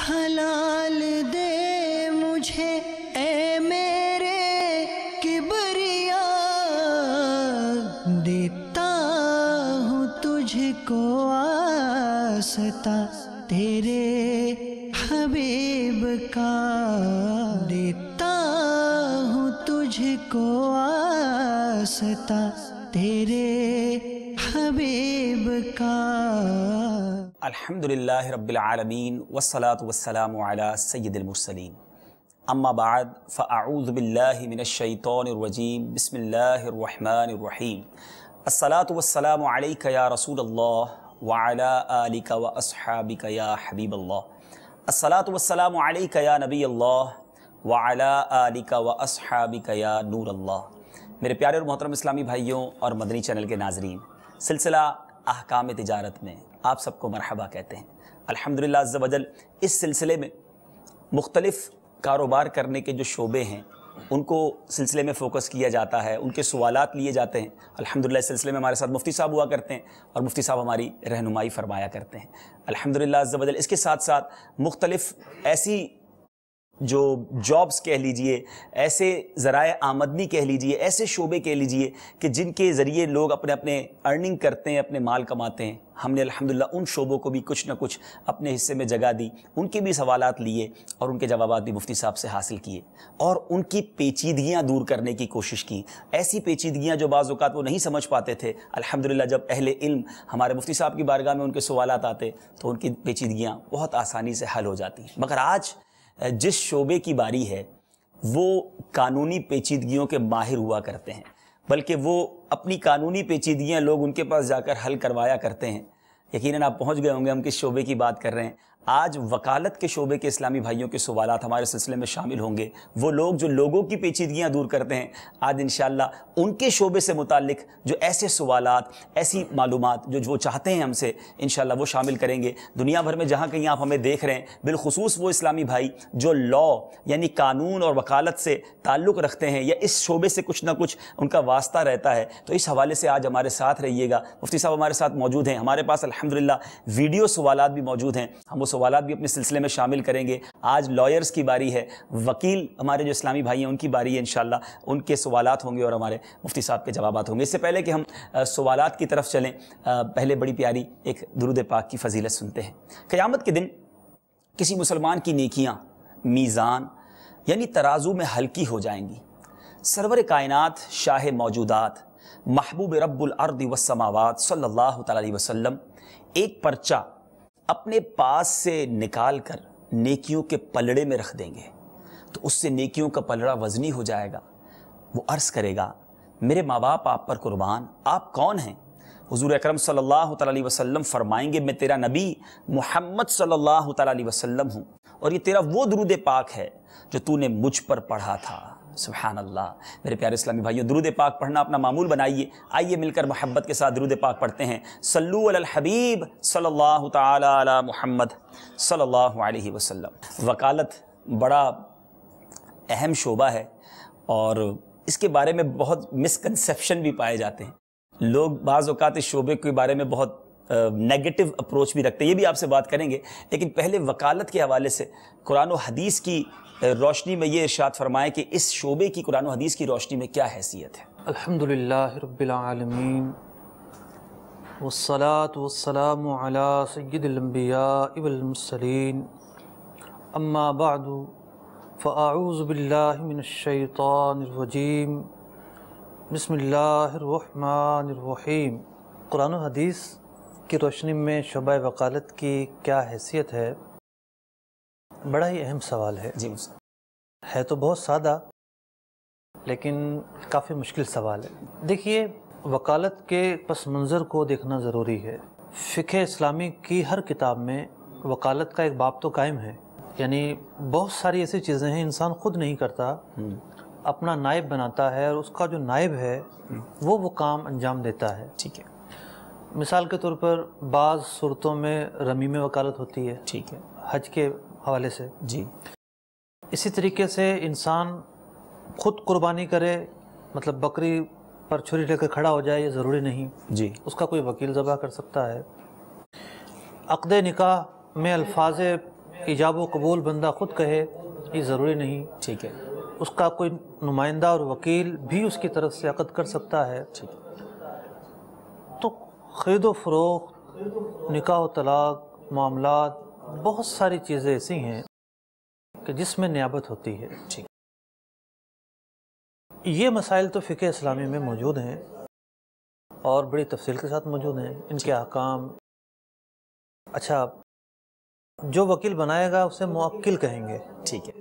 حلال دے مجھے اے میرے کبریا، دیتا ہوں تجھ کو واسطہ تیرے حبیب کا، دیتا ہوں تجھ کو واسطہ تیرے حبیب کا۔ الحمدللہ رب العالمین والصلاة والسلام علی سید المرسلین، اما بعد فاعوذ باللہ من الشیطان الرجیم، بسم اللہ الرحمن الرحیم۔ الصلاة والسلام علیک یا رسول اللہ وعلی آلک واصحابک یا حبیب اللہ، الصلاة والسلام علیک یا نبی اللہ وعلی آلک واصحابک یا نور اللہ۔ میرے پیارے اور محترم اسلامی بھائیوں اور مدنی چینل کے ناظرین، سلسلہ احکام تجارت میں آپ سب کو مرحبا کہتے ہیں۔ الحمدللہ عز و جل اس سلسلے میں مختلف کاروبار کرنے کے جو شعبے ہیں ان کو سلسلے میں فوکس کیا جاتا ہے، ان کے سوالات لیے جاتے ہیں۔ الحمدللہ اس سلسلے میں ہمارے ساتھ مفتی صاحب ہوا کرتے ہیں اور مفتی صاحب ہماری رہنمائی فرمایا کرتے ہیں الحمدللہ عز و جل۔ اس کے ساتھ ساتھ مختلف ایسی جو جابز کہہ لیجئے، ایسے ذرائع آمدنی کہہ لیجئے، ایسے شعبے کہہ لیجئے کہ جن کے ذریعے لوگ اپنے ارننگ کرتے ہیں، اپنے مال کماتے ہیں، ہم نے الحمدللہ ان شعبوں کو بھی کچھ نہ کچھ اپنے حصے میں جگہ دی، ان کے بھی سوالات لیے اور ان کے جوابات بھی مفتی صاحب سے حاصل کیے اور ان کی پیچیدگیاں دور کرنے کی کوشش کی۔ ایسی پیچیدگیاں جو بعض اوقات وہ نہیں سمجھ پاتے تھے، الحمدللہ جب اہل علم ہمارے مفتی صاحب کی بارگاہ میں ان کے سوالات آتے تو ان کی پیچیدگیاں بہت آسانی سے حل ہو جاتی ہیں۔ مگر آج جس شعبے کی باری ہے وہ قانونی پیچیدگیوں کے ماہر ہوا کرتے ہیں، بلکہ وہ اپنی قانونی پیچیدگیاں لوگ ان کے پاس جا کر حل کروایا کرتے ہیں۔ یقیناً آپ پہنچ گئے ہوں گے ہم کس شعبے کی بات کر رہے ہیں۔ آج وکالت کے شعبے کے اسلامی بھائیوں کے سوالات ہمارے سلسلے میں شامل ہوں گے۔ وہ لوگ جو لوگوں کی پیچیدگیاں دور کرتے ہیں، آج انشاءاللہ ان کے شعبے سے متعلق جو ایسے سوالات، ایسی معلومات جو وہ چاہتے ہیں ہم سے، انشاءاللہ وہ شامل کریں گے۔ دنیا بھر میں جہاں کہیں آپ ہمیں دیکھ رہے ہیں، بالخصوص وہ اسلامی بھائی جو لا یعنی قانون اور وکالت سے تعلق رکھتے ہیں یا اس شعبے سے کچھ نہ کچھ ان کا واسطہ رہتا ہے، تو اس حوالے سے آج ہمارے ساتھ رہیے گا۔ مفتی صاحب ہمارے ساتھ موجود ہیں، ہمارے پاس الحمدللہ ویڈیو سوالات بھی موجود ہیں، ہم وہ سوالات بھی اپنے سلسلے میں شامل کریں گے۔ آج لائرز کی باری ہے، وکیل ہمارے جو اسلامی بھائی ہیں ان کی باری ہے، انشاءاللہ ان کے سوالات ہوں گے اور ہمارے مفتی صاحب کے جوابات ہوں گے۔ اس سے پہلے کہ ہم سوالات کی طرف چلیں، پہلے بڑی پیاری ایک درود پاک کی فضیلت سنتے ہیں۔ قیامت کے دن کسی مسلمان کی نیکیاں میزان یعنی ترازو میں ہلکی ہو جائیں گی۔ سرور کائنات، شاہ موجودات، محبوب رب الارض والسماوات صلی اللہ تعالی علیہ وسلم ایک پرچہ اپنے پاس سے نکال کر نیکیوں کے پلڑے میں رکھ دیں گے تو اس سے نیکیوں کا پلڑا وزنی ہو جائے گا۔ وہ عرض کرے گا، میرے ماں باپ آپ پر قربان، آپ کون ہیں؟ حضور اکرم صلی اللہ تعالی علیہ وسلم فرمائیں گے، میں تیرا نبی محمد صلی اللہ تعالی علیہ وسلم ہوں اور یہ تیرا وہ درود پاک ہے جو تو نے مجھ پر پڑھا تھا۔ سبحان اللہ۔ میرے پیارے اسلامی بھائیوں، درود پاک پڑھنا اپنا معمول بنائیے۔ آئیے مل کر محبت کے ساتھ درود پاک پڑھتے ہیں۔ صلو علی الحبیب صلی اللہ تعالی علی محمد صلی اللہ علیہ وسلم۔ وکالت بڑا اہم شعبہ ہے اور اس کے بارے میں بہت مسکنسیپشن بھی پائے جاتے ہیں۔ لوگ بعض اوقات اس شعبے کے بارے میں بہت نیگیٹو اپروچ بھی رکھتے ہیں، یہ بھی آپ سے بات کریں گے، لیکن پہلے وکالت کے حوالے سے قرآن و حدیث کی روشنی میں یہ ارشاد فرمائیں کہ اس شعبے کی قرآن و حدیث کی روشنی میں کیا حیثیت ہے؟ الحمدللہ رب العالمین والصلاة والسلام علی سید الانبیاء والمرسلین، اما بعد فاعوذ باللہ من الشیطان الرجیم، بسم اللہ الرحمن الرحیم۔ قرآن و حدیث کی روشنی میں شعبہ وکالت کی کیا حیثیت ہے؟ بڑا ہی اہم سوال ہے۔ جی ہے تو بہت سادہ لیکن کافی مشکل سوال ہے۔ دیکھیے، وکالت کے پس منظر کو دیکھنا ضروری ہے۔ فقہ اسلامی کی ہر کتاب میں وکالت کا ایک باب تو قائم ہے، یعنی بہت ساری ایسی چیزیں ہیں انسان خود نہیں کرتا، اپنا نائب بناتا ہے اور اس کا جو نائب ہے وہ کام انجام دیتا ہے۔ ٹھیک ہے۔ مثال کے طور پر بعض صورتوں میں رمی میں وکالت ہوتی ہے، ٹھیک ہے، حج کے حوالے سے۔ جی۔ اسی طریقے سے انسان خود قربانی کرے، مطلب بکری پر چھری لے کر کھڑا ہو جائے، یہ ضروری نہیں، جی، اس کا کوئی وکیل ذبح کر سکتا ہے۔ عقد نکاح میں الفاظ ایجاب و قبول بندہ خود کہے یہ ضروری نہیں، ٹھیک ہے، اس کا کوئی نمائندہ اور وکیل بھی اس کی طرف سے عقد کر سکتا ہے۔ ٹھیک ہے، تو خرید و فروخت، نکاح و طلاق، معاملات، بہت ساری چیزیں ایسی ہیں کہ جس میں نیابت ہوتی ہے۔ ٹھیک، یہ مسائل تو فقہ اسلامی میں موجود ہیں اور بڑی تفصیل کے ساتھ موجود ہیں، ان کے احکام۔ اچھا، جو وکیل بنائے گا اسے موکل کہیں گے، ٹھیک ہے،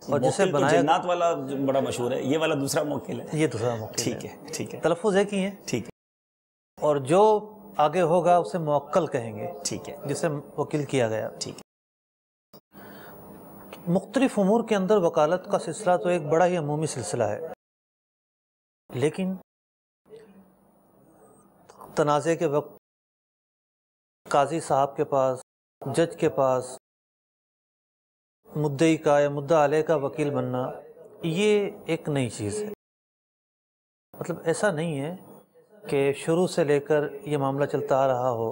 اور جسے موکل تو بنایا جنات والا جو بڑا مشہور ہے، یہ والا دوسرا موکل ہے۔ یہ دوسرا موکل ٹھیک ہے، ٹھیک ہے، تلفظ ایک ہی ہے، ٹھیک ہے، اور جو آگے ہوگا اسے موکل کہیں گے، ٹھیک ہے، جسے وکیل کیا گیا۔ ٹھیک ہے، مختلف امور کے اندر وکالت کا سلسلہ تو ایک بڑا ہی عمومی سلسلہ ہے، لیکن تنازع کے وقت قاضی صاحب کے پاس، جج کے پاس مدعی کا یا مدعا علیہ کا وکیل بننا یہ ایک نئی چیز ہے۔ مطلب ایسا نہیں ہے کہ شروع سے لے کر یہ معاملہ چلتا آ رہا ہو،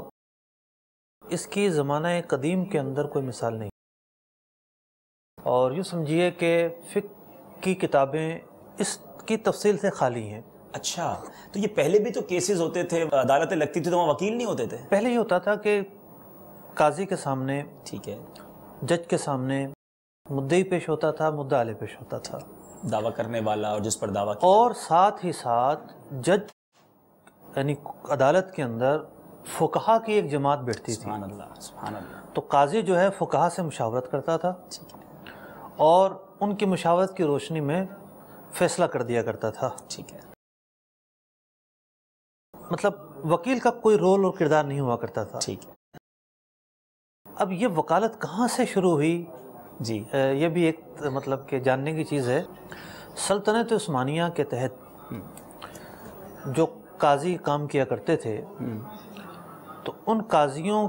اس کی زمانہ قدیم کے اندر کوئی مثال نہیں، اور یوں سمجھیے کہ فقہ کی کتابیں اس کی تفصیل سے خالی ہیں۔ اچھا، تو یہ پہلے بھی تو کیسز ہوتے تھے، عدالتیں لگتی تھی تو وہاں وکیل نہیں ہوتے تھے؟ پہلے یہ ہوتا تھا کہ قاضی کے سامنے، ٹھیک ہے، جج کے سامنے مدعی پیش ہوتا تھا، مدعا علیہ پیش ہوتا تھا، دعویٰ کرنے والا اور جس پر دعویٰ کیا، اور ساتھ ہی ساتھ جج یعنی عدالت کے اندر فقہا کی ایک جماعت بیٹھتی تھی۔ سبحان اللہ، سبحان اللہ، تو قاضی جو ہے فقہا سے مشاورت کرتا تھا ٹھیک ہے، اور ان کی مشاورت کی روشنی میں فیصلہ کر دیا کرتا تھا۔ ٹھیک ہے، مطلب وکیل کا کوئی رول اور کردار نہیں ہوا کرتا تھا۔ ٹھیک ہے، اب یہ وکالت کہاں سے شروع ہوئی، جی، یہ بھی ایک مطلب کہ جاننے کی چیز ہے۔ سلطنت عثمانیہ کے تحت جو قاضی کام کیا کرتے تھے، تو ان قاضیوں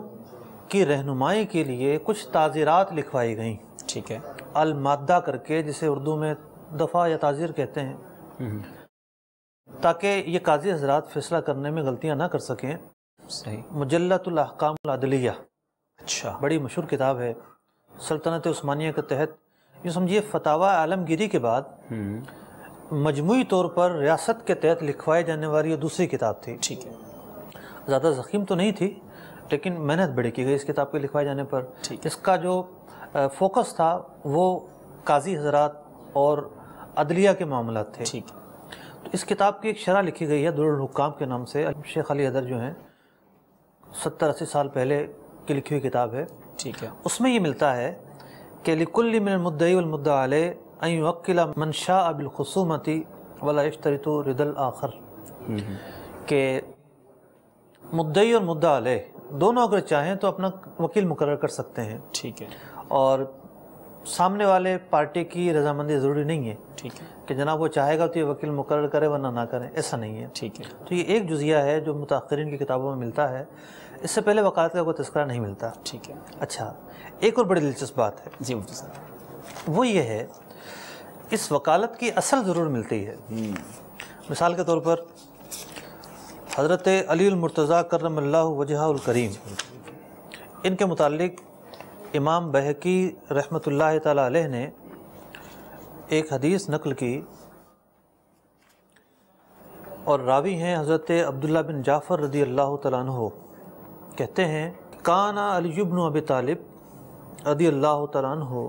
کی رہنمائی کے لیے کچھ تعزیرات لکھوائی گئیں، ٹھیک ہے، المادہ کر کے، جسے اردو میں دفعہ یا تعزیر کہتے ہیں، تاکہ یہ قاضی حضرات فیصلہ کرنے میں غلطیاں نہ کر سکیں۔ صحیح، مجلۃ الاحکام العدلیہ اچھا، بڑی مشہور کتاب ہے سلطنت عثمانیہ کے تحت۔ یوں سمجھیے فتاوی عالمگیری کے بعد مجموعی طور پر ریاست کے تحت لکھوائی جانے والی یہ دوسری کتاب تھی۔ ٹھیک ہے، زیادہ ضخیم تو نہیں تھی، لیکن محنت بڑی کی گئی اس کتاب کے لکھوائے جانے پر۔ ٹھیک اس کا جو فوکس تھا وہ قاضی حضرات اور عدلیہ کے معاملات تھے۔ ٹھیک ہے، تو اس کتاب کی ایک شرح لکھی گئی ہے دارالحکام کے نام سے، شیخ علی حیدر جو ہیں، 70-80 سال پہلے کی لکھی ہوئی کتاب ہے۔ ٹھیک ہے، اس میں یہ ملتا ہے کہ لِكُلِّ مِنَ الْمُدَّعِي وَالْمُدَّعَى عَلَيْهِ أَن يُوَكِّلَ مَنْ شَاءَ بِالْخُصُومَةِ وَلَا يَشْتَرِطُ رِضَى الْآخَرِ، کہ مدعی اور مدعا علیہ دونوں اگر چاہیں تو اپنا وکیل مقرر کر سکتے ہیں، ٹھیک ہے، اور سامنے والے پارٹی کی رضامندی ضروری نہیں ہے ٹھیک ہے، کہ جناب وہ چاہے گا تو یہ وکیل مقرر کرے ورنہ نہ کریں، ایسا نہیں ہے۔ ٹھیک ہے، تو یہ ایک جزیہ ہے جو متاخرین کی کتابوں میں ملتا ہے، اس سے پہلے وکالت کا کوئی تذکرہ نہیں ملتا۔ ٹھیک ہے، اچھا، ایک اور بڑی دلچسپ بات ہے، جی مفتی صاحب، وہ یہ ہے اس وکالت کی اصل ضرور ملتی ہے۔ مثال کے طور پر حضرت علی المرتضیٰ کرم اللہ وجہہ الکریم، ان کے متعلق امام بہقی رحمۃ اللہ تعالی علیہ نے ایک حدیث نقل کی، اور راوی ہیں حضرت عبداللہ بن جعفر رضی اللہ تعالیٰ عنہ، کہتے ہیں کان علی بن ابی طالب رضی اللہ تعالیٰ عنہ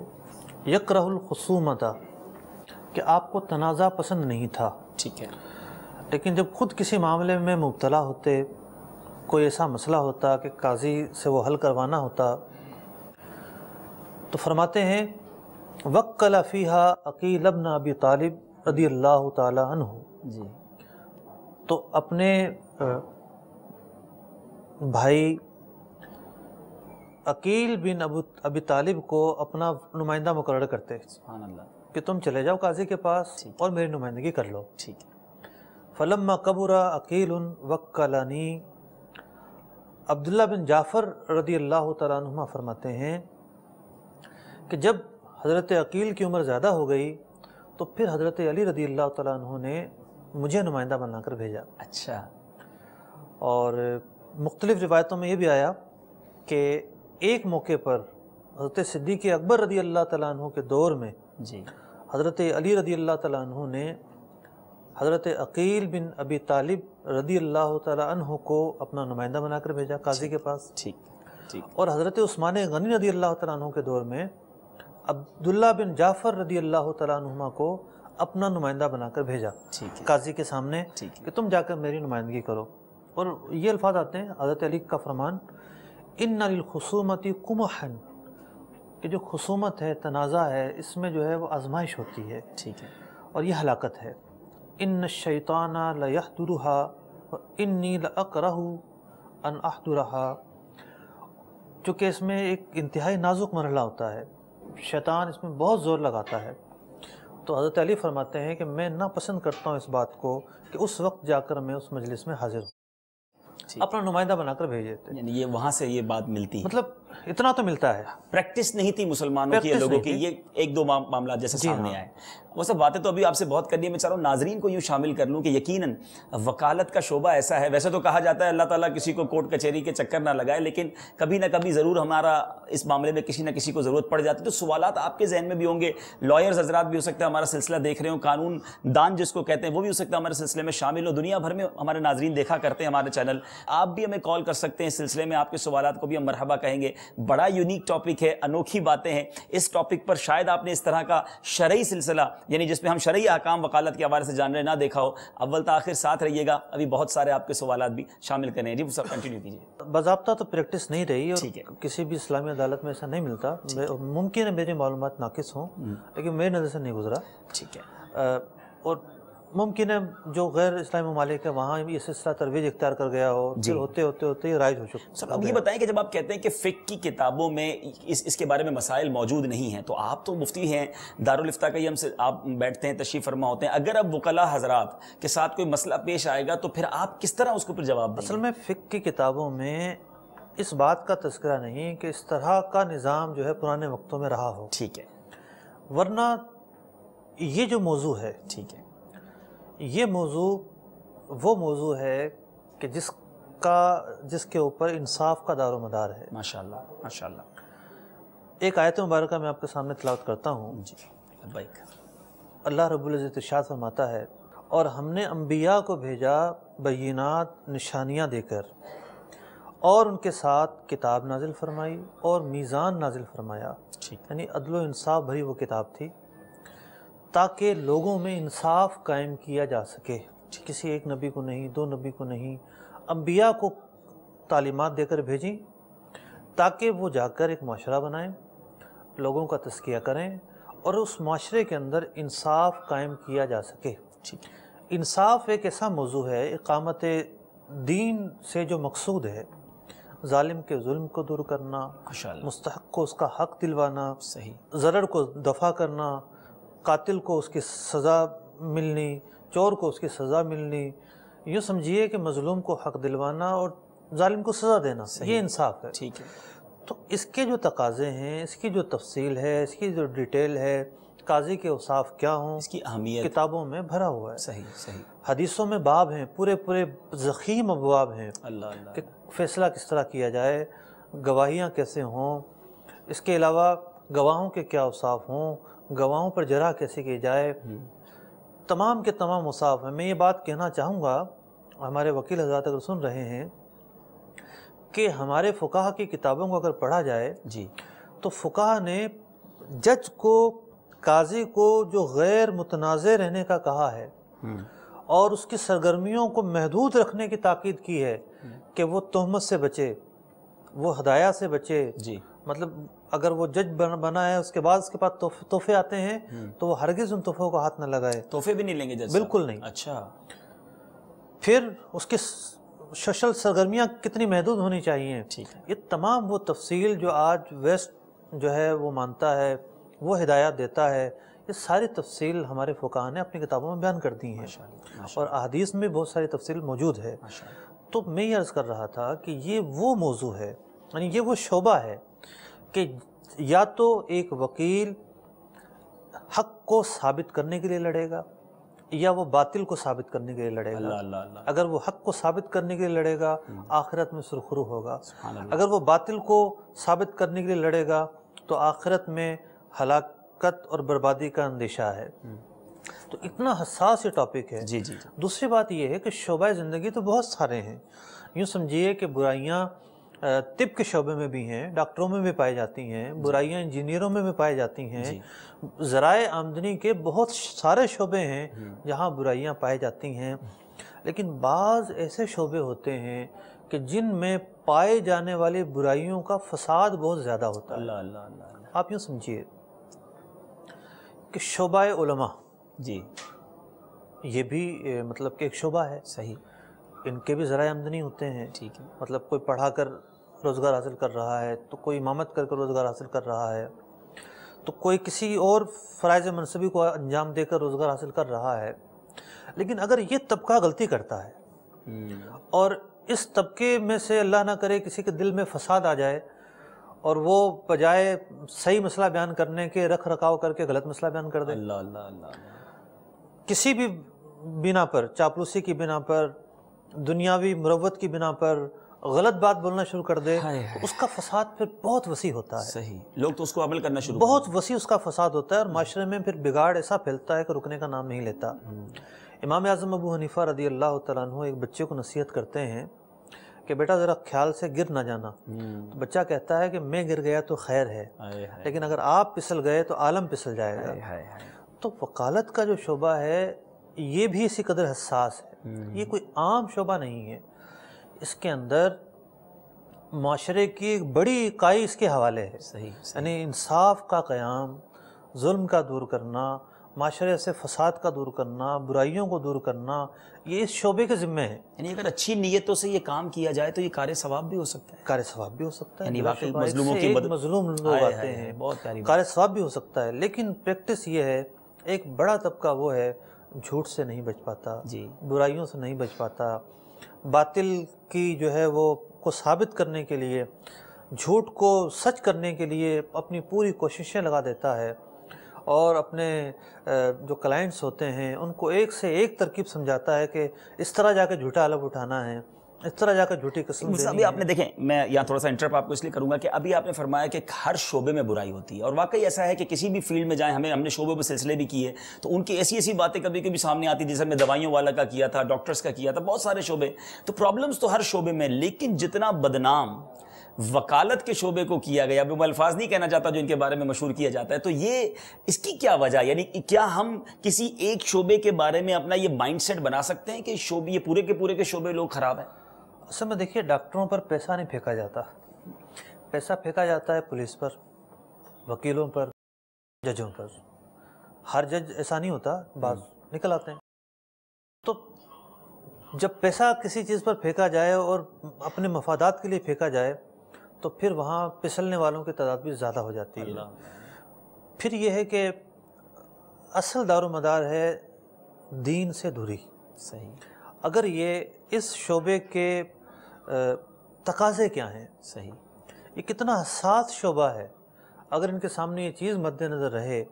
یکرہ الخصومۃ، کہ آپ کو تنازع پسند نہیں تھا، ٹھیک ہے، لیکن جب خود کسی معاملے میں مبتلا ہوتے، کوئی ایسا مسئلہ ہوتا کہ قاضی سے وہ حل کروانا ہوتا، تو فرماتے ہیں وکل فیہا عقیل ابن ابی طالب رضی اللہ تعالیٰ عنہ، جی، تو اپنے بھائی عقیل بن ابی طالب کو اپنا نمائندہ مقرر کرتے سبحان اللہ، کہ تم چلے جاؤ قاضی کے پاس اور میری نمائندگی کر لو۔ ٹھیک ہے، فلما کبر عقیل وکلانی، عبداللہ بن جعفر رضی اللہ تعالیٰ عنہ فرماتے ہیں کہ جب حضرت عقیل کی عمر زیادہ ہو گئی تو پھر حضرت علی رضی اللہ تعالیٰ عنہ نے مجھے نمائندہ بنا کر بھیجا۔ اچھا، اور مختلف روایتوں میں یہ بھی آیا کہ ایک موقع پر حضرت صدیق اکبر رضی اللہ تعالیٰ عنہ کے دور میں جی حضرت علی رضی اللہ تعالیٰ عنہ نے حضرت عقیل بن ابی طالب رضی اللہ تعالیٰ عنہ کو اپنا نمائندہ بنا کر بھیجا قاضی کے پاس، ٹھیک ٹھیک، اور حضرت عثمان غنی رضی اللہ تعالیٰ عنہ کے دور میں عبداللہ بن جعفر رضی اللہ تعالیٰ عنہما کو اپنا نمائندہ بنا کر بھیجا ٹھیک ہے، قاضی کے سامنے ٹھیک ہے، کہ تم جا کر میری نمائندگی کرو۔ اور یہ الفاظ آتے ہیں حضرت علی کا فرمان، ان للخصومت قمحا، کہ جو خصومت ہے، تنازع ہے، اس میں جو ہے وہ آزمائش ہوتی ہے ٹھیک ہے، اور یہ ہلاکت ہے۔ ان الشیطان لیحضرها وانی لاکرہ ان احضرها، چونکہ اس میں ایک انتہائی نازک مرحلہ ہوتا ہے، شیطان اس میں بہت زور لگاتا ہے، تو حضرت علی فرماتے ہیں کہ میں ناپسند کرتا ہوں اس بات کو کہ اس وقت جا کر میں اس مجلس میں حاضر ہوں، اپنا نمائندہ بنا کر بھیج دیتے۔ یعنی یہ وہاں سے یہ بات ملتی ہے، مطلب اتنا تو ملتا ہے، پریکٹس نہیں تھی مسلمانوں کی، لوگوں کی، یہ ایک دو معاملات جیسے سامنے آئے۔ وہ سب باتیں تو ابھی آپ سے بہت کرنی ہے، میں چاہ رہا ہوں ناظرین کو یوں شامل کر لوں کہ یقیناً وکالت کا شعبہ ایسا ہے، ویسے تو کہا جاتا ہے اللہ تعالیٰ کسی کو کورٹ کچہری کے چکر نہ لگائے، لیکن کبھی نہ کبھی ضرور ہمارا اس معاملے میں کسی نہ کسی کو ضرورت پڑ جاتی ہے، تو سوالات آپ کے ذہن میں بھی ہوں گے، لائرز حضرات بھی ہو سکتا ہے ہمارا سلسلہ دیکھ رہے ہوں، قانون دان جس کو کہتے ہیں وہ بھی ہو سکتا ہے ہمارے سلسلے میں شامل ہو، دنیا بھر میں ہمارے ناظرین دیکھا کرتے ہیں ہمارے چینل، آپ بھی ہمیں کال کر سکتے ہیں اس سلسلے میں، آپ کے سوالات کو بھی ہم مرحبا کہیں گے۔ بڑا یونیک ٹاپک ہے، انوکھی باتیں ہیں اس ٹاپک پر، شاید آپ نے اس طرح کا شرعی سلسلہ یعنی جس میں ہم شرعی احکام وکالت کے حوالے سے جان رہے نہ دیکھا ہو۔ اول تا آخر ساتھ رہیے گا، ابھی بہت سارے آپ کے سوالات بھی شامل کریں۔ جی سب کنٹینیو کیجیے۔ باضابطہ تو پریکٹس نہیں رہی اور ٹھیک ہے، کسی بھی اسلامی عدالت میں ایسا نہیں ملتا، ممکن ہے میری معلومات ناقص ہوں لیکن میری نظر سے نہیں گزرا، ٹھیک ہے، اور ممکن ہے جو غیر اسلامی ممالک ہے وہاں یہ سلسلہ ترویج اختیار کر گیا ہو، پھر ہوتے ہوتے ہوتے یہ رائج ہو چکا۔ سب اب یہ بتائیں کہ جب آپ کہتے ہیں کہ فقہ کی کتابوں میں اس کے بارے میں مسائل موجود نہیں ہیں، تو آپ تو مفتی ہیں، دارالفتہ کا ہی ہم سے آپ بیٹھتے ہیں، تشریف فرما ہوتے ہیں، اگر اب وکلاء حضرات کے ساتھ کوئی مسئلہ پیش آئے گا تو پھر آپ کس طرح اس کو پھر جواب دیں گے؟ اصل میں فقہ کی کتابوں میں اس بات کا تذکرہ نہیں کہ اس طرح کا نظام جو ہے پرانے وقتوں میں رہا ہو، ٹھیک ہے، ورنہ یہ جو موضوع ہے، ٹھیک ہے، یہ موضوع وہ موضوع ہے کہ جس کے اوپر انصاف کا دار و مدار ہے۔ ماشاءاللہ ماشاءاللہ، ایک آیت مبارکہ میں آپ کے سامنے تلاوت کرتا ہوں۔ جی لبیک۔ اللہ رب العزت ارشاد فرماتا ہے، اور ہم نے انبیاء کو بھیجا بینات نشانیاں دے کر، اور ان کے ساتھ کتاب نازل فرمائی اور میزان نازل فرمایا، یعنی عدل و انصاف بھری وہ کتاب تھی تاکہ لوگوں میں انصاف قائم کیا جا سکے۔ کسی ایک نبی کو نہیں، دو نبی کو نہیں، انبیاء کو تعلیمات دے کر بھیجیں تاکہ وہ جا کر ایک معاشرہ بنائیں، لوگوں کا تزکیہ کریں اور اس معاشرے کے اندر انصاف قائم کیا جا سکے۔ انصاف ایک ایسا موضوع ہے، اقامت دین سے جو مقصود ہے، ظالم کے ظلم کو دور کرنا، مستحق کو اس کا حق دلوانا، ضرر کو دفع کرنا، قاتل کو اس کی سزا ملنی، چور کو اس کی سزا ملنی، یوں سمجھیے کہ مظلوم کو حق دلوانا اور ظالم کو سزا دینا، یہ انصاف ہے۔ ٹھیک ہے، تو اس کے جو تقاضے ہیں، اس کی جو تفصیل ہے، اس کی جو ڈیٹیل ہے، قاضی کے اوصاف کیا ہوں، اس کی اہمیت کتابوں میں بھرا ہوا ہے۔ صحیح صحیح، حدیثوں میں باب ہیں، پورے ضخیم ابواب ہیں اللہ اللہ، کہ فیصلہ کس طرح کیا جائے، گواہیاں کیسے ہوں، اس کے علاوہ گواہوں کے کیا اوصاف ہوں، گواہوں پر جرح کیسے کی جائے، تمام کے تمام اوصاف ہیں۔ میں یہ بات کہنا چاہوں گا، ہمارے وکیل حضرات اگر سن رہے ہیں، کہ ہمارے فقہا کی کتابوں کو اگر پڑھا جائے جی تو فقہا نے جج کو، قاضی کو جو غیر متنازع رہنے کا کہا ہے اور اس کی سرگرمیوں کو محدود رکھنے کی تاکید کی ہے کہ وہ تہمت سے بچے، وہ ہدایہ سے بچے، جی، مطلب اگر وہ جج بنا ہے اس کے بعد تحفے آتے ہیں تو وہ ہرگز ان تحفوں کو ہاتھ نہ لگائے، تحفے بھی نہیں لیں گے جج؟ بالکل نہیں۔ اچھا، پھر اس کی سوشل سرگرمیاں کتنی محدود ہونی چاہیے، ٹھیک ہے، یہ تمام وہ تفصیل جو آج ویسٹ جو ہے وہ مانتا ہے، وہ ہدایات دیتا ہے، یہ ساری تفصیل ہمارے فقہا نے اپنی کتابوں میں بیان کر دی ہیں، اور احادیث میں بہت ساری تفصیل موجود ہے۔ تو میں یہ عرض کر رہا تھا کہ یہ وہ موضوع ہے، یعنی یہ وہ شعبہ ہے کہ یا تو ایک وکیل حق کو ثابت کرنے کے لیے لڑے گا یا وہ باطل کو ثابت کرنے کے لیے لڑے گا۔ اگر وہ حق کو ثابت کرنے کے لیے لڑے گا آخرت میں سرخرو ہوگا، اگر وہ باطل کو ثابت کرنے کے لیے لڑے گا تو آخرت میں ہلاکت اور بربادی کا اندیشہ ہے. تو اتنا حساس یہ ٹاپک ہے. جی جی. دوسری بات یہ ہے کہ شعبہ زندگی تو بہت سارے ہیں. یوں سمجھیے کہ برائیاں طب کے شعبے میں بھی ہیں، ڈاکٹروں میں بھی پائی جاتی ہیں، برائیاں انجینئروں میں بھی پائی جاتی ہیں. ذرائع آمدنی کے بہت سارے شعبے ہیں جہاں برائیاں پائی جاتی ہیں. لیکن بعض ایسے شعبے ہوتے ہیں کہ جن میں پائے جانے والی برائیوں کا فساد بہت زیادہ ہوتا ہے. اللہ اللہ اللہ. آپ یوں سمجھیے کہ شعبہ علماء جی یہ بھی مطلب کہ ایک شعبہ ہے. صحیح. ان کے بھی ذرائع آمدنی ہوتے ہیں. ٹھیک ہے. مطلب کوئی پڑھا کر روزگار حاصل کر رہا ہے، تو کوئی امامت کر روزگار حاصل کر رہا ہے، تو کوئی کسی اور فرائض منصبی کو انجام دے کر روزگار حاصل کر رہا ہے. لیکن اگر یہ طبقہ غلطی کرتا ہے اور اس طبقے میں سے اللہ نہ کرے کسی کے دل میں فساد آ جائے اور وہ بجائے صحیح مسئلہ بیان کرنے کے رکھ رکھاؤ کر کے غلط مسئلہ بیان کر دے، اللہ اللہ اللہ. کسی بھی بنا پر، چاپلوسی کی بنا پر، دنیاوی مروت کی بنا پر غلط بات بولنا شروع کر دے، اس کا فساد پھر بہت وسیع ہوتا ہے. صحیح. لوگ تو اس کو عمل کرنا شروع بہت وسیع اس کا فساد ہوتا ہے اور معاشرے میں پھر بگاڑ ایسا پھیلتا ہے کہ رکنے کا نام نہیں لیتا. امام اعظم ابو حنیفہ رضی اللہ تعالیٰ عنہ ایک بچے کو نصیحت کرتے ہیں کہ بیٹا ذرا خیال سے گر نہ جانا. تو بچہ کہتا ہے کہ میں گر گیا تو خیر ہے، لیکن اگر آپ پھسل گئے تو عالم پھسل جائے گا. تو وکالت کا جو شعبہ ہے یہ بھی اسی قدر حساس ہے. یہ کوئی عام شعبہ نہیں ہے. اس کے اندر معاشرے کی ایک بڑی اکائی اس کے حوالے ہے. صحیح. یعنی انصاف کا قیام، ظلم کا دور کرنا، معاشرے سے فساد کا دور کرنا، برائیوں کو دور کرنا، یہ اس شعبے کے ذمے ہے. یعنی اگر اچھی نیتوں سے یہ کام کیا جائے تو یہ کار ثواب بھی ہو سکتا ہے. کار ثواب بھی ہو سکتا ہے. یعنی واقعی بلا شبہ مظلوموں ایک کی سے مدد، ایک مظلوم لوگ آتے ہیں، بہت پیاری کار ثواب بھی ہو سکتا ہے. لیکن پریکٹس یہ ہے، ایک بڑا طبقہ وہ ہے جھوٹ سے نہیں بچ پاتا، جی برائیوں سے نہیں بچ پاتا، باطل کی جو ہے وہ کو ثابت کرنے کے لیے، جھوٹ کو سچ کرنے کے لیے اپنی پوری کوششیں لگا دیتا ہے اور اپنے جو کلائنٹس ہوتے ہیں ان کو ایک سے ایک ترکیب سمجھاتا ہے کہ اس طرح جا کے جھوٹا علف اٹھانا ہے، اس طرح جا کے جھوٹی قسم دینی ہے. ابھی آپ نے دیکھیں، میں یہاں تھوڑا سا انٹرپ آپ کو اس لیے کروں گا کہ ابھی آپ نے فرمایا کہ ہر شعبے میں برائی ہوتی ہے، اور واقعی ایسا ہے کہ کسی بھی فیلڈ میں جائیں، ہم نے شعبوں پہ سلسلے بھی کیے تو ان کی ایسی باتیں کبھی کبھی سامنے آتی، جیسے میں دوائیوں والا کا کیا تھا، ڈاکٹرز کا کیا تھا، بہت سارے شعبے. تو پرابلمز تو ہر شعبے میں، لیکن جتنا بدنام وکالت کے شعبے کو کیا گیا، ابھی میں الفاظ نہیں کہنا چاہتا جو ان کے بارے میں مشہور کیا جاتا ہے، تو یہ اس کی کیا وجہ؟ یعنی کیا ہم کسی ایک شعبے کے بارے میں اپنا یہ مائنڈ سیٹ بنا سکتے ہیں کہ شعبے یہ پورے کے پورے کے شعبے لوگ خراب ہیں؟ اصل میں دیکھیے، ڈاکٹروں پر پیسہ نہیں پھینکا جاتا، پیسہ پھینکا جاتا ہے پولیس پر، وکیلوں پر، ججوں پر. ہر جج ایسا نہیں ہوتا، بعض نکل آتے ہیں. تو جب پیسہ کسی چیز پر پھینکا جائے اور اپنے مفادات کے لیے پھینکا جائے تو پھر وہاں پھسلنے والوں کی تعداد بھی زیادہ ہو جاتی ہے. پھر یہ ہے کہ اصل دار و مدار ہے دین سے دوری. صحیح. اگر یہ اس شعبے کے تقاضے کیا ہیں، صحیح، یہ کتنا حساس شعبہ ہے، اگر ان کے سامنے یہ چیز مد نظر رہے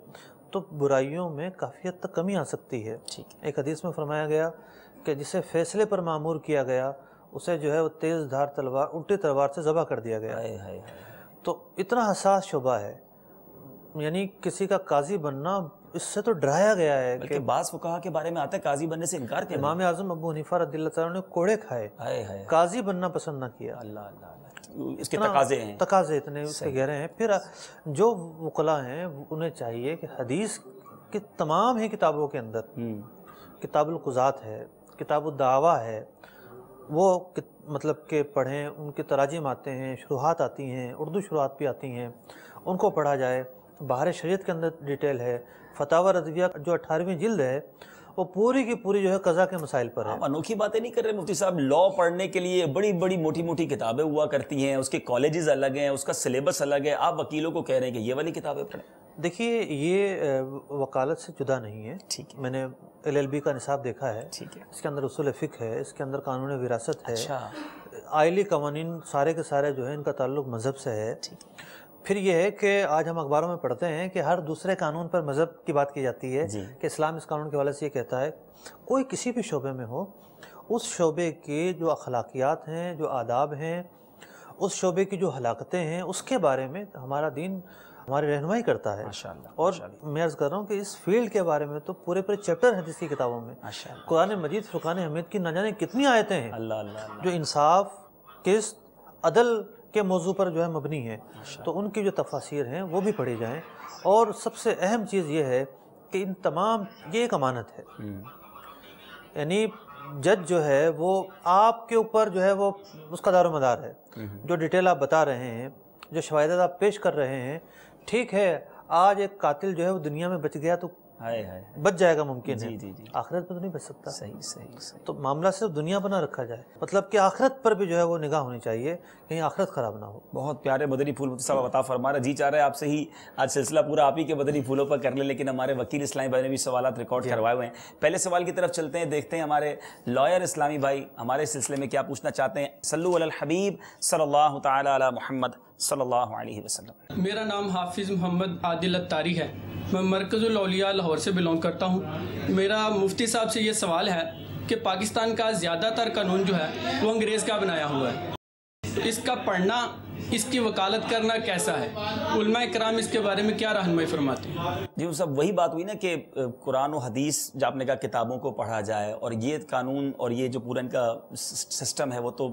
تو برائیوں میں کافی حد تک کمی آ سکتی ہے. ایک حدیث میں فرمایا گیا کہ جسے فیصلے پر معمور کیا گیا اسے جو ہے وہ تیز دھار تلوار، الٹی تلوار سے ذبح کر دیا گیا. تو اتنا حساس شعبہ ہے. یعنی کسی کا قاضی بننا اس سے تو ڈرایا گیا ہے کہ بعض فقہا کے بارے میں آتا ہے قاضی بننے سے انکار کیا. امام اعظم ابو حنیفہ رضی اللہ تعالیٰ نے کوڑے کھائے، قاضی بننا پسند نہ کیا. اللہ اللہ، اس کے تقاضے ہیں، تقاضے اتنے اس کے گہرے ہیں. پھر جو وکلاء ہیں انہیں چاہیے کہ حدیث کی تمام ہی کتابوں کے اندر، کتاب القضات ہے، کتاب الدعوہ ہے، وہ مطلب کہ پڑھیں. ان کے تراجم آتے ہیں، شروحات آتی ہیں، اردو شروحات بھی آتی ہیں، ان کو پڑھا جائے. بہار شریعت کے اندر ڈیٹیل ہے. فتاوی رضویہ جو 18ویں جلد ہے وہ پوری کی پوری جو ہے قضا کے مسائل پر ہے. انوکھی باتیں نہیں کر رہے مفتی صاحب. لاء پڑھنے کے لیے بڑی بڑی موٹی موٹی کتابیں ہوا کرتی ہیں، اس کے کالجز الگ ہیں، اس کا سلیبس الگ ہے. آپ وکیلوں کو کہہ رہے ہیں کہ یہ والی کتابیں پڑھیں. دیکھیے، یہ وکالت سے جدا نہیں ہے. ٹھیک ہے. میں نے LLB کا نصاب دیکھا ہے. ٹھیک ہے. اس کے اندر اصول فقہ ہے، اس کے اندر قانون وراثت ہے. اچھا. آئلی قوانین سارے کے سارے جو ہیں ان کا تعلق مذہب سے ہے. پھر یہ ہے کہ آج ہم اخباروں میں پڑھتے ہیں کہ ہر دوسرے قانون پر مذہب کی بات کی جاتی ہے کہ اسلام اس قانون کے حوالے سے یہ کہتا ہے. کوئی کسی بھی شعبے میں ہو، اس شعبے کے جو اخلاقیات ہیں، جو آداب ہیں، اس شعبے کی جو ہلاکتیں ہیں اس کے بارے میں ہمارا دین ہماری رہنمائی کرتا ہے. اور میں عرض کر رہا ہوں کہ اس فیلڈ کے بارے میں تو پورے چیپٹر حدیث کی کتابوں میں. قرآن مجید فرقان حمید کی نہ جانے کتنی آیتیں ہیں جو انصاف، قسط، عدل کے موضوع پر جو ہے مبنی ہے. تو ان کی جو تفاسیر ہیں وہ بھی پڑھی جائیں. اور سب سے اہم چیز یہ ہے کہ ان تمام، یہ ایک امانت ہے. یعنی جج جو ہے وہ آپ کے اوپر جو ہے وہ اس کا دار و مدار ہے. جو ڈیٹیل آپ بتا رہے ہیں، جو شواہد آپ پیش کر رہے ہیں، ٹھیک ہے آج ایک قاتل جو ہے وہ دنیا میں بچ گیا تو بچ جائے گا، ممکن ہے. آخرت میں تو نہیں بچ سکتا. صحیح. تو معاملہ صرف دنیا پر نہ رکھا جائے، مطلب کہ آخرت پر بھی جو ہے وہ نگاہ ہونی چاہیے، کہیں آخرت خراب نہ ہو. بہت پیارے بدری پھول مفتی صاحب عطا فرما رہے. جی چاہ رہے ہیں آپ سے ہی آج سلسلہ پورا آپ ہی کے بدری پھولوں پر کر لیں، لیکن ہمارے وکیل اسلامی بھائی نے بھی سوالات ریکارڈ کروائے ہوئے ہیں. پہلے سوال کی طرف چلتے ہیں، دیکھتے ہیں ہمارے لائر اسلامی بھائی ہمارے سلسلے میں کیا پوچھنا چاہتے ہیں. صلو علی الحبیب صلی اللہ تعالی علی محمد صلی اللہ علیہ وسلم. میرا نام حافظ محمد عادل اتاری ہے. میں مرکز الاولیاء لاہور سے بلونگ کرتا ہوں. میرا مفتی صاحب سے یہ سوال ہے کہ پاکستان کا زیادہ تر قانون جو ہے وہ انگریز کا بنایا ہوا ہے. اس کا پڑھنا، اس کی وکالت کرنا کیسا ہے؟ علماء کرام اس کے بارے میں کیا رہنمائی فرماتے ہیں؟ جی سب وہی بات ہوئی نا کہ قرآن و حدیث جو آپ نے کہا کتابوں کو پڑھا جائے، اور یہ قانون اور یہ جو پورا ان کا سسٹم ہے وہ تو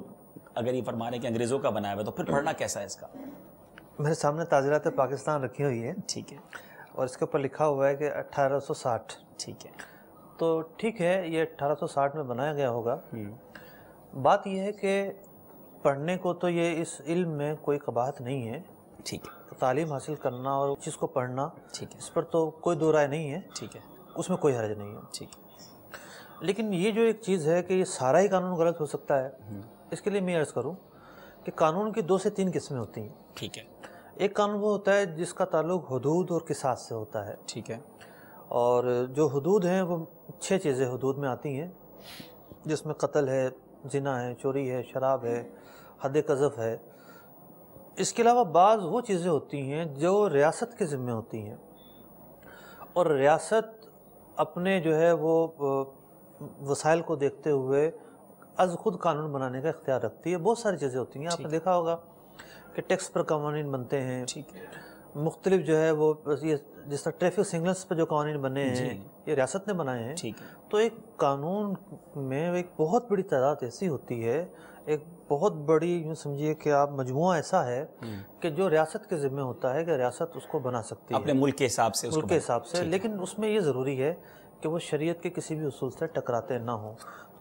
اگر یہ فرما رہے ہیں کہ انگریزوں کا بنایا ہوا ہے تو پھر پڑھنا کیسا ہے اس کا؟ میرے سامنے تعزیرات پاکستان رکھی ہوئی ہے. ٹھیک ہے. اور اس کے اوپر لکھا ہوا ہے کہ 1860. ٹھیک ہے. تو ٹھیک ہے یہ 1860 میں بنایا گیا ہوگا. بات یہ ہے کہ پڑھنے کو تو یہ اس علم میں کوئی قباحت نہیں ہے. ٹھیک ہے. تعلیم حاصل کرنا اور چیز کو پڑھنا، ٹھیک ہے، اس پر تو کوئی دو رائے نہیں ہے. ٹھیک ہے. اس میں کوئی حرج نہیں ہے. ٹھیک ہے. لیکن یہ جو ایک چیز ہے کہ یہ سارا ہی قانون غلط ہو سکتا ہے، اس کے لیے میں عرض کروں کہ قانون کی 2 سے 3 قسمیں ہوتی ہیں. ٹھیک ہے. ایک قانون وہ ہوتا ہے جس کا تعلق حدود اور قصاص سے ہوتا ہے. ٹھیک ہے. اور جو حدود ہیں وہ 6 چیزیں حدود میں آتی ہیں، جس میں قتل ہے، زنا ہے، چوری ہے، شراب ہے، حد قذف ہے. اس کے علاوہ بعض وہ چیزیں ہوتی ہیں جو ریاست کے ذمہ ہوتی ہیں، اور ریاست اپنے جو ہے وہ وسائل کو دیکھتے ہوئے از خود قانون بنانے کا اختیار رکھتی ہے. بہت ساری چیزیں ہوتی ہیں. آپ نے دیکھا ہوگا کہ ٹیکس پر قوانین بنتے ہیں. ٹھیک ہے. مختلف جو ہے وہ یہ جس طرح ٹریفک سگنلز پہ جو قوانین بنے ہیں یہ ریاست نے بنائے ہیں. ٹھیک ہے. تو ایک قانون میں ایک بہت بڑی تعداد ایسی ہوتی ہے، ایک بہت بڑی یوں سمجھیے کہ آپ مجموعہ ایسا ہے کہ جو ریاست کے ذمہ ہوتا ہے کہ ریاست اس کو بنا سکتی ہے اپنے ملک کے حساب سے، ملک کے حساب سے. لیکن اس میں یہ ضروری ہے کہ وہ شریعت کے کسی بھی اصول سے ٹکراتے نہ ہوں.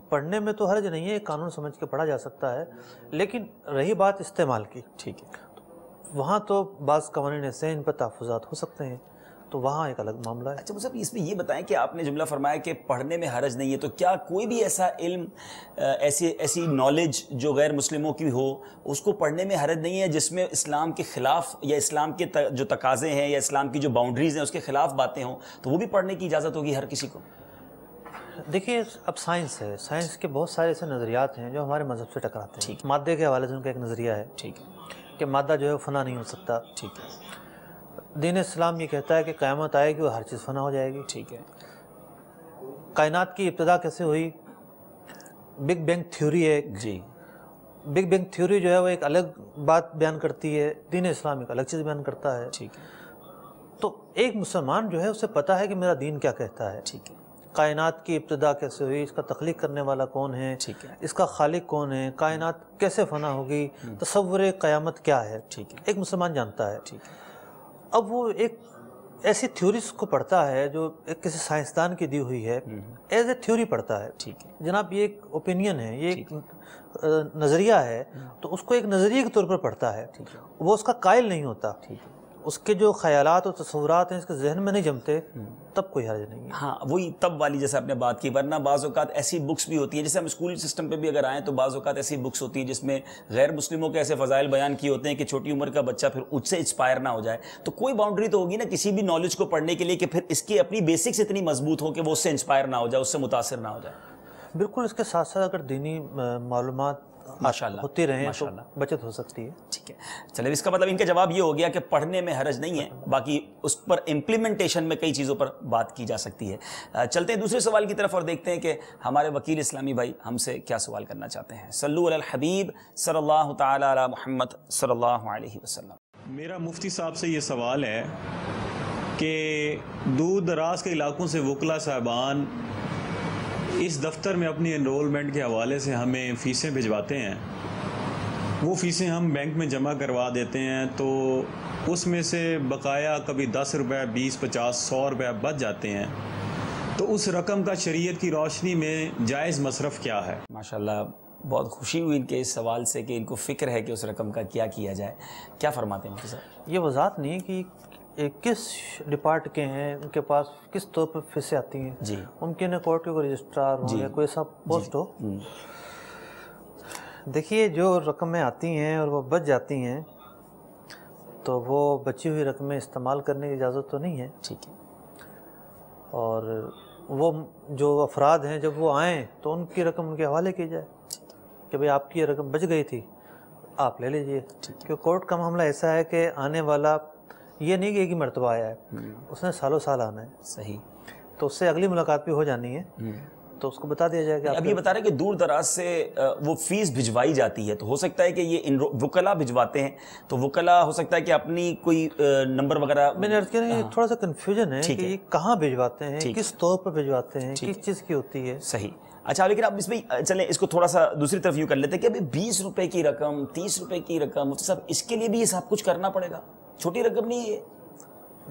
پڑھنے میں تو حرج نہیں ہے، ایک قانون سمجھ کے پڑھا جا سکتا ہے. لیکن رہی بات استعمال کی، ٹھیک ہے، وہاں تو بعض قوانین ایسے ہیں ان پر تحفظات ہو سکتے ہیں، تو وہاں ایک الگ معاملہ ہے. اچھا مصعب اس میں یہ بتائیں کہ آپ نے جملہ فرمایا کہ پڑھنے میں حرج نہیں ہے، تو کیا کوئی بھی ایسا علم، ایسی نالج جو غیر مسلموں کی ہو، اس کو پڑھنے میں حرج نہیں ہے جس میں اسلام کے خلاف یا اسلام کے جو تقاضے ہیں یا اسلام کی جو باؤنڈریز ہیں اس کے خلاف باتیں ہوں، تو وہ بھی پڑھنے کی اجازت ہوگی ہر کسی کو؟ دیکھیے اب سائنس ہے، سائنس کے بہت سارے ایسے نظریات ہیں جو ہمارے مذہب سے ٹکراتے ہیں. مادے کے حوالے سے ان کا ایک نظریہ ہے، ٹھیک ہے، کہ مادہ جو ہے فنا نہیں ہو سکتا. ٹھیک ہے. دین اسلام یہ کہتا ہے کہ قیامت آئے گی اور ہر چیز فنا ہو جائے گی. ٹھیک ہے. کائنات کی ابتدا کیسے ہوئی؟ بگ بینگ تھیوری ہے. جی. بگ بینگ تھیوری جو ہے وہ ایک الگ بات بیان کرتی ہے، دین اسلام ایک الگ چیز بیان کرتا ہے. ٹھیک ہے. تو ایک مسلمان جو ہے اسے پتہ ہے کہ میرا دین کیا کہتا ہے. ٹھیک ہے. کائنات کی ابتدا کیسے ہوئی، اس کا تخلیق کرنے والا کون ہے، ٹھیک ہے، اس کا خالق کون ہے، کائنات کیسے فنا ہوگی، تصور قیامت کیا ہے، ٹھیک ہے، ایک مسلمان جانتا ہے. ٹھیک ہے. اب وہ ایک ایسی تھیوریز کو پڑھتا ہے جو ایک کسی سائنسدان کی دی ہوئی ہے، ایز اے تھیوری پڑھتا ہے. ٹھیک ہے جناب یہ ایک اوپینین ہے، یہ ایک نظریہ ہے، تو اس کو ایک نظریے کے طور پر پڑھتا ہے، وہ اس کا قائل نہیں ہوتا. ٹھیک ہے. اس کے جو خیالات اور تصورات ہیں اس کے ذہن میں نہیں جمتے، تب کوئی حرج نہیں ہے. ہاں وہی تب والی جیسے آپ نے بات کی. ورنہ بعض اوقات ایسی بکس بھی ہوتی ہیں، جیسے ہم اسکول سسٹم پہ بھی اگر آئیں تو بعض اوقات ایسی بکس ہوتی ہیں جس میں غیر مسلموں کے ایسے فضائل بیان کیے ہوتے ہیں کہ چھوٹی عمر کا بچہ پھر اس سے انسپائر نہ ہو جائے. تو کوئی باؤنڈری تو ہوگی نا کسی بھی نالج کو پڑھنے کے لیے کہ پھر اس کی اپنی بیسکس اتنی مضبوط ہو کہ وہ اس سے انسپائر نہ ہو جائے، اس سے متاثر نہ ہو جائے. بالکل. اس کے ساتھ ساتھ اگر دینی معلومات ماشاءاللہ ہوتی رہیں تو ماشاءاللہ بچت ہو سکتی ہے. ٹھیک ہے چلے اس کا مطلب ان کا جواب یہ ہو گیا کہ پڑھنے میں حرج نہیں ہے, باقی اس پر امپلیمنٹیشن میں کئی چیزوں پر بات کی جا سکتی ہے. چلتے ہیں دوسرے سوال کی طرف اور دیکھتے ہیں کہ ہمارے وکیل اسلامی بھائی ہم سے کیا سوال کرنا چاہتے ہیں. صلو علی الحبیب صلی اللہ تعالی علی محمد صلی اللہ علیہ وسلم. میرا مفتی صاحب سے یہ سوال ہے کہ دور دراز کے علاقوں سے وکلاء صاحبان اس دفتر میں اپنی انرولمنٹ کے حوالے سے ہمیں فیسیں بھجواتے ہیں, وہ فیسیں ہم بینک میں جمع کروا دیتے ہیں تو اس میں سے بقایا کبھی 10 روپے 20 50 100 روپے بچ جاتے ہیں, تو اس رقم کا شریعت کی روشنی میں جائز مصرف کیا ہے؟ ماشاءاللہ بہت خوشی ہوئی ان کے اس سوال سے کہ ان کو فکر ہے کہ اس رقم کا کیا کیا جائے. کیا فرماتے ہیں مفتی صاحب؟ یہ وضاحت نہیں ہے کہ کس ڈپارٹ کے ہیں, ان کے پاس کس طور پر فیسیں آتی ہیں. جی ممکن ہے کورٹ کے کوئی رجسٹرار ہو یا کوئی ایسا پوسٹ ہو. دیکھیے جو رقمیں آتی ہیں اور وہ بچ جاتی ہیں تو وہ بچی ہوئی رقمیں استعمال کرنے کی اجازت تو نہیں ہے. ٹھیک ہے. اور وہ جو افراد ہیں جب وہ آئیں تو ان کی رقم ان کے حوالے کی جائے کہ بھئی آپ کی یہ رقم بچ گئی تھی, آپ لے لیجئے. کیونکہ کورٹ کا معاملہ ایسا ہے کہ آنے والا یہ نہیں کہ ایک ہی مرتبہ آیا ہے, اس نے سالوں سال آنا ہے. صحیح. تو اس سے اگلی ملاقات بھی ہو جانی ہے, تو اس کو بتا دیا جائے کہ اب یہ بتا رہے ہیں کہ دور دراز سے وہ فیس بھجوائی جاتی ہے, تو ہو سکتا ہے کہ یہ وکلاء بھجواتے ہیں, تو وکلاء ہو سکتا ہے کہ اپنی کوئی نمبر وغیرہ. میں نے عرض کیا یہ تھوڑا سا کنفیوژن ہے کہ یہ کہاں بھجواتے ہیں, کس طور پر بھجواتے ہیں, کس چیز کی ہوتی ہے. صحیح. اچھا لیکن اب اس میں چلیں اس کو تھوڑا سا دوسری طرف یوں کر لیتے ہیں کہ ابھی 20 روپے کی رقم 30 روپے کی رقم مفتی صاحب اس کے لیے بھی یہ سب کچھ کرنا پڑے گا, چھوٹی رقم نہیں ہے.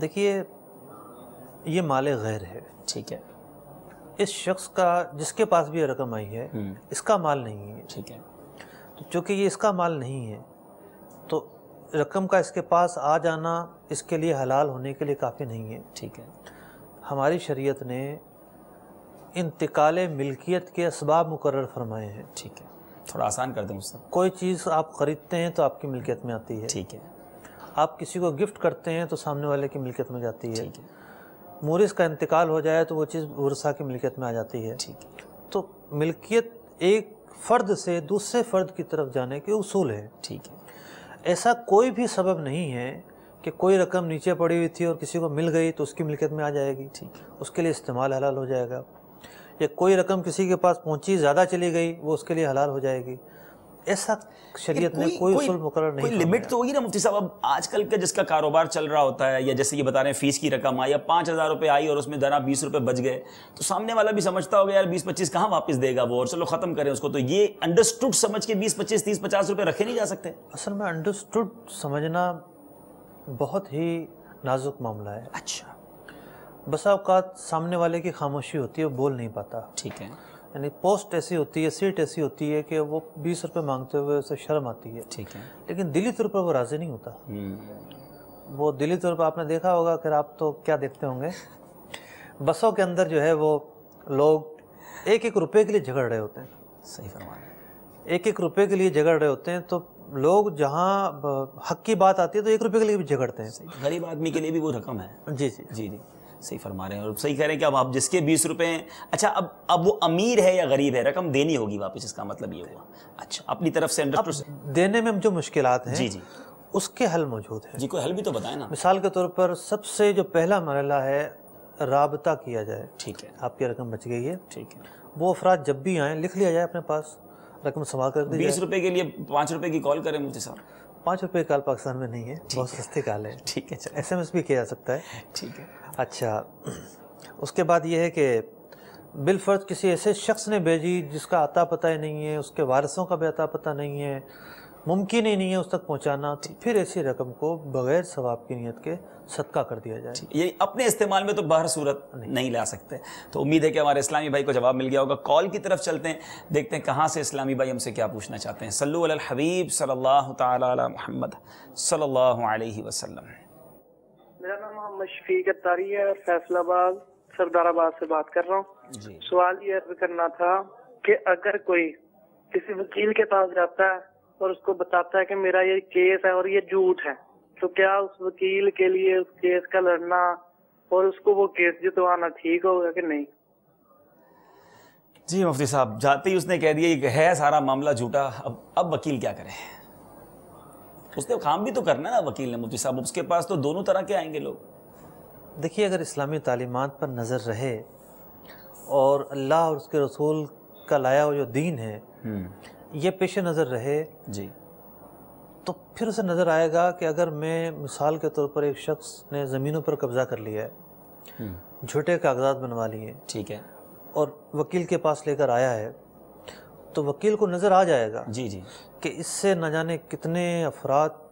دیکھیے یہ مال غیر ہے. ٹھیک ہے. اس شخص کا جس کے پاس بھی یہ رقم آئی ہے اس کا مال نہیں ہے. ٹھیک ہے. تو چونکہ یہ اس کا مال نہیں ہے تو رقم کا اس کے پاس آ جانا اس کے لیے حلال ہونے کے لیے کافی نہیں ہے. ٹھیک ہے. ہماری شریعت نے انتقال ملکیت کے اسباب مقرر فرمائے ہیں. ٹھیک ہے. تھوڑا آسان کر دیں مجھ. کوئی چیز آپ خریدتے ہیں تو آپ کی ملکیت میں آتی ہے. ٹھیک ہے. آپ کسی کو گفٹ کرتے ہیں تو سامنے والے کی ملکیت میں جاتی ہے. ٹھیک ہے. مورث کا انتقال ہو جائے تو وہ چیز ورثہ کی ملکیت میں آ جاتی ہے. ٹھیک ہے. تو ملکیت ایک فرد سے دوسرے فرد کی طرف جانے کے اصول ہے. ٹھیک ہے. ایسا کوئی بھی سبب نہیں ہے کہ کوئی رقم نیچے پڑی ہوئی تھی اور کسی کو مل گئی تو اس کی ملکیت میں آ جائے گی. ٹھیک ہے. اس کے لیے استعمال حلال ہو جائے گا. یا کوئی رقم کسی کے پاس پہنچی زیادہ چلی گئی وہ اس کے لیے حلال ہو جائے گی. ایسا شریعت نے کوئی اصول مقرر نہیں. کوئی لمٹ تو ہوگی نا مفتی صاحب. اب آج کل کا جس کا کاروبار چل رہا ہوتا ہے یا جیسے یہ بتا رہے ہیں فیس کی رقم آئی یا 5000 روپے آئی اور اس میں ذرا 20 روپے بچ گئے تو سامنے والا بھی سمجھتا ہوگا یار 20-25 کہاں واپس دے گا وہ, اور چلو ختم کریں اس کو. تو یہ انڈرسٹوڈ سمجھ کے 20-25 30-50 روپے رکھے نہیں جا سکتے. اصل میں انڈرسٹوڈ سمجھنا بہت ہی نازک معاملہ ہے. اچھا. بسا اوقات سامنے والے کی خاموشی ہوتی ہے, وہ بول نہیں پاتا. ٹھیک ہے. یعنی پوسٹ ایسی ہوتی ہے, سیٹ ایسی ہوتی ہے کہ وہ 20 روپے مانگتے ہوئے اسے شرم آتی ہے. ٹھیک ہے. لیکن دلی طور پر وہ راضی نہیں ہوتا. وہ دلی طور پر آپ نے دیکھا ہوگا کہ آپ تو کیا دیکھتے ہوں گے, بسوں کے اندر جو ہے وہ لوگ 1-1 روپے کے لیے جھگڑ رہے ہوتے ہیں. صحیح فرما رہے ہیں. 1-1 روپے کے لیے جھگڑ رہے ہوتے ہیں. تو لوگ جہاں حق کی بات آتی ہے تو 1 روپے کے لیے بھی جھگڑتے ہیں. غریب آدمی کے لیے بھی وہ رقم ہے. جی جی جی جی صحیح فرما رہے ہیں. اور صحیح کہہ رہے ہیں کہ اب آپ جس کے 20 روپے ہیں, اچھا اب وہ امیر ہے یا غریب ہے, رقم دینی ہوگی واپس, اس کا مطلب یہ ہوا. اچھا اپنی طرف سے دینے میں جو مشکلات ہیں جی جی اس کے حل موجود ہیں. جی کوئی حل بھی تو بتائیں نا. مثال کے طور پر سب سے جو پہلا مرحلہ ہے رابطہ کیا جائے. ٹھیک ہے. آپ کی رقم بچ گئی ہے. ٹھیک ہے. وہ افراد جب بھی آئیں لکھ لیا جائے اپنے پاس, رقم سنبھال کر دی جائے. 20 روپے کے لیے 5 روپے کی کال کریں مفتی صاحب. 5 روپے کال پاکستان میں نہیں ہے, بہت سستی کال ہے. ٹھیک ہے. SMS بھی کیا جا سکتا ہے. ٹھیک ہے. اچھا اس کے بعد یہ ہے کہ بالفرض کسی ایسے شخص نے بھیجی جس کا عطا پتہ ہی نہیں ہے, اس کے وارثوں کا بھی عطا پتہ نہیں ہے, ممکن ہی نہیں ہے اس تک پہنچانا, تو پھر ایسی رقم کو بغیر ثواب کی نیت کے صدقہ کر دیا جائے. یہ اپنے استعمال میں تو باہر صورت نہیں لا سکتے. تو امید ہے کہ ہمارے اسلامی بھائی کو جواب مل گیا ہوگا. کال کی طرف چلتے ہیں, دیکھتے ہیں کہاں سے اسلامی بھائی ہم سے کیا پوچھنا چاہتے ہیں. صلو علی الحبیب صلی اللہ تعالی علی محمد صلی اللہ علیہ وسلم. میرا نام محمد شفیق اتاری ہے اور فیصل آباد سردار آباد سے بات کر رہا ہوں. جی. سوال یہ عرض کرنا تھا کہ اگر کوئی کسی وکیل کے پاس جاتا ہے اور اس کو بتاتا ہے کہ میرا یہ کیس ہے اور یہ جھوٹ ہے, تو کیا اس وکیل کے لیے اس کیس کا لڑنا اور اس کو وہ کیس جتوانا ٹھیک ہوگا کہ نہیں؟ جی مفتی صاحب، جاتے ہی اس نے کہہ دیا کہ ہے سارا معاملہ جھوٹا، اب وکیل کیا کرے؟ اس نے کام بھی تو کرنا ہے نا وکیل نے مفتی صاحب، اس کے پاس تو دونوں طرح کے آئیں گے لوگ. دیکھیے اگر اسلامی تعلیمات پر نظر رہے اور اللہ اور اس کے رسول کا لایا ہوا جو دین ہے یہ پیش نظر رہے جی، تو پھر اسے نظر آئے گا کہ اگر میں مثال کے طور پر ایک شخص نے زمینوں پر قبضہ کر لیا ہے، جھوٹے کاغذات بنوا لیے، ٹھیک ہے، اور وکیل کے پاس لے کر آیا ہے، تو وکیل کو نظر آ جائے گا جی جی، کہ اس سے نہ جانے کتنے افراد